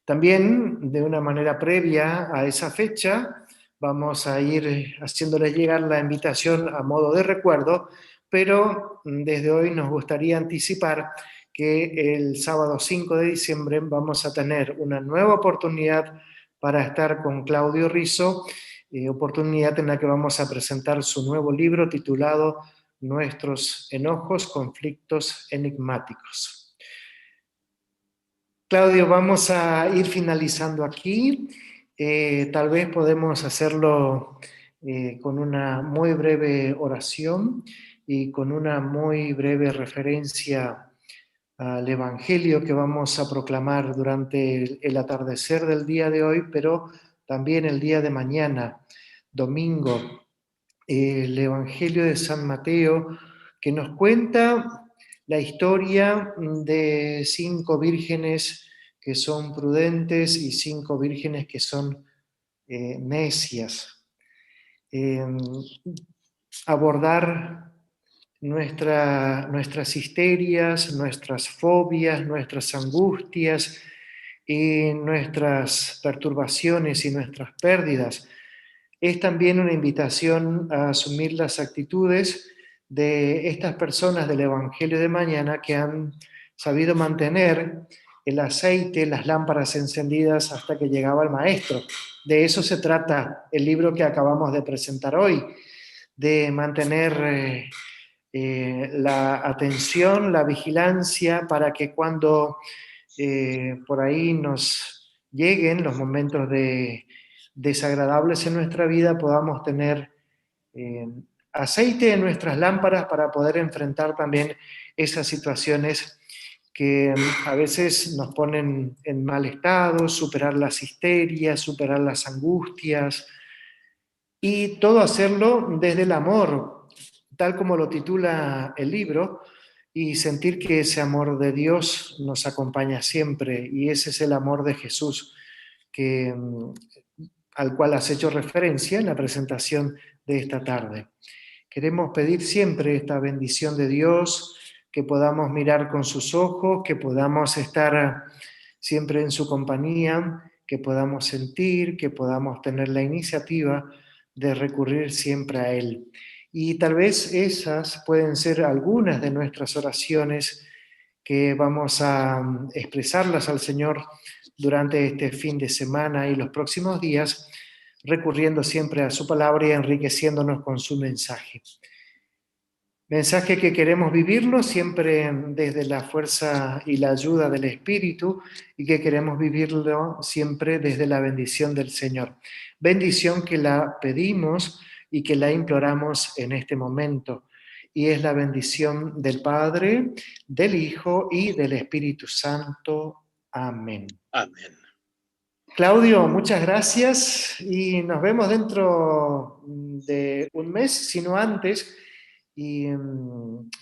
También, de una manera previa a esa fecha, vamos a ir haciéndoles llegar la invitación a modo de recuerdo, pero desde hoy nos gustaría anticipar que el sábado 5 de diciembre vamos a tener una nueva oportunidad para estar con Claudio Rizo, oportunidad en la que vamos a presentar su nuevo libro titulado nuestros enojos, conflictos enigmáticos. Claudio, vamos a ir finalizando aquí. Tal vez podemos hacerlo con una muy breve oración y con una muy breve referencia al Evangelio que vamos a proclamar durante el atardecer del día de hoy, pero también el día de mañana, domingo, el Evangelio de San Mateo, que nos cuenta la historia de 5 vírgenes que son prudentes y 5 vírgenes que son necias. Abordar nuestras histerias, nuestras fobias, nuestras angustias y nuestras perturbaciones y nuestras pérdidas. Es también una invitación a asumir las actitudes de estas personas del Evangelio de mañana que han sabido mantener el aceite, las lámparas encendidas hasta que llegaba el Maestro. De eso se trata el libro que acabamos de presentar hoy, de mantener la atención, la vigilancia, para que cuando por ahí nos lleguen los momentos desagradables en nuestra vida, podamos tener aceite en nuestras lámparas para poder enfrentar también esas situaciones que a veces nos ponen en mal estado, superar las histerias, superar las angustias, y todo hacerlo desde el amor, tal como lo titula el libro, y sentir que ese amor de Dios nos acompaña siempre, y ese es el amor de Jesús, al cual has hecho referencia en la presentación de esta tarde. Queremos pedir siempre esta bendición de Dios, que podamos mirar con sus ojos, que podamos estar siempre en su compañía, que podamos sentir, que podamos tener la iniciativa de recurrir siempre a Él. Y tal vez esas pueden ser algunas de nuestras oraciones que vamos a expresarlas al Señor durante este fin de semana y los próximos días, recurriendo siempre a su palabra y enriqueciéndonos con su mensaje. Mensaje que queremos vivirlo siempre desde la fuerza y la ayuda del Espíritu, y que queremos vivirlo siempre desde la bendición del Señor. Bendición que la pedimos y que la imploramos en este momento. Y es la bendición del Padre, del Hijo y del Espíritu Santo. Amén. Amén. Claudio, muchas gracias y nos vemos dentro de un mes, si no antes, y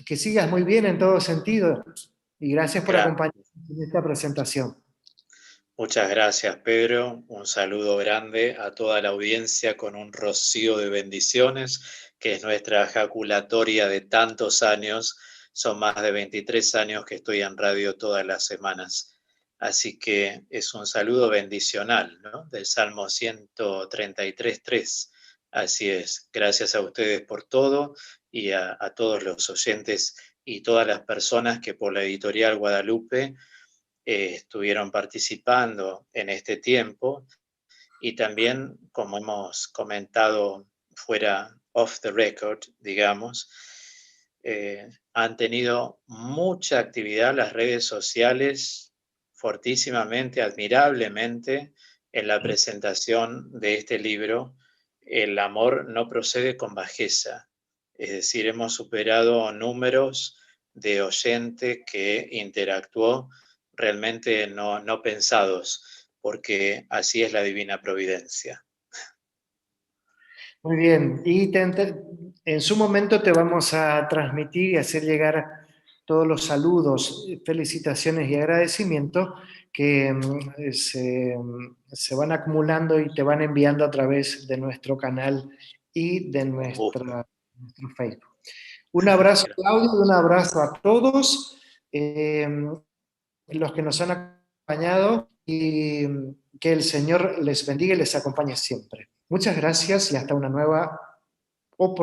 que sigas muy bien en todo sentido. Y gracias por acompañarnos en esta presentación. Muchas gracias, Pedro. Un saludo grande a toda la audiencia con un rocío de bendiciones, que es nuestra ejaculatoria de tantos años. Son más de 23 años que estoy en radio todas las semanas. Así que es un saludo bendicional, ¿no? Del Salmo 133.3. Así es. Gracias a ustedes por todo y a todos los oyentes y todas las personas que por la editorial Guadalupe estuvieron participando en este tiempo, y también, como hemos comentado fuera off the record, digamos, han tenido mucha actividad las redes sociales, fortísimamente, admirablemente, en la presentación de este libro, El amor no procede con bajeza. Es decir, hemos superado números de oyente que interactuó realmente no pensados, porque así es la divina providencia. Muy bien, y en su momento te vamos a transmitir y hacer llegar todos los saludos, felicitaciones y agradecimientos que se van acumulando y te van enviando a través de nuestro canal y de nuestro Facebook. Un abrazo, Claudio, un abrazo a todos los que nos han acompañado, y que el Señor les bendiga y les acompañe siempre. Muchas gracias y hasta una nueva oportunidad.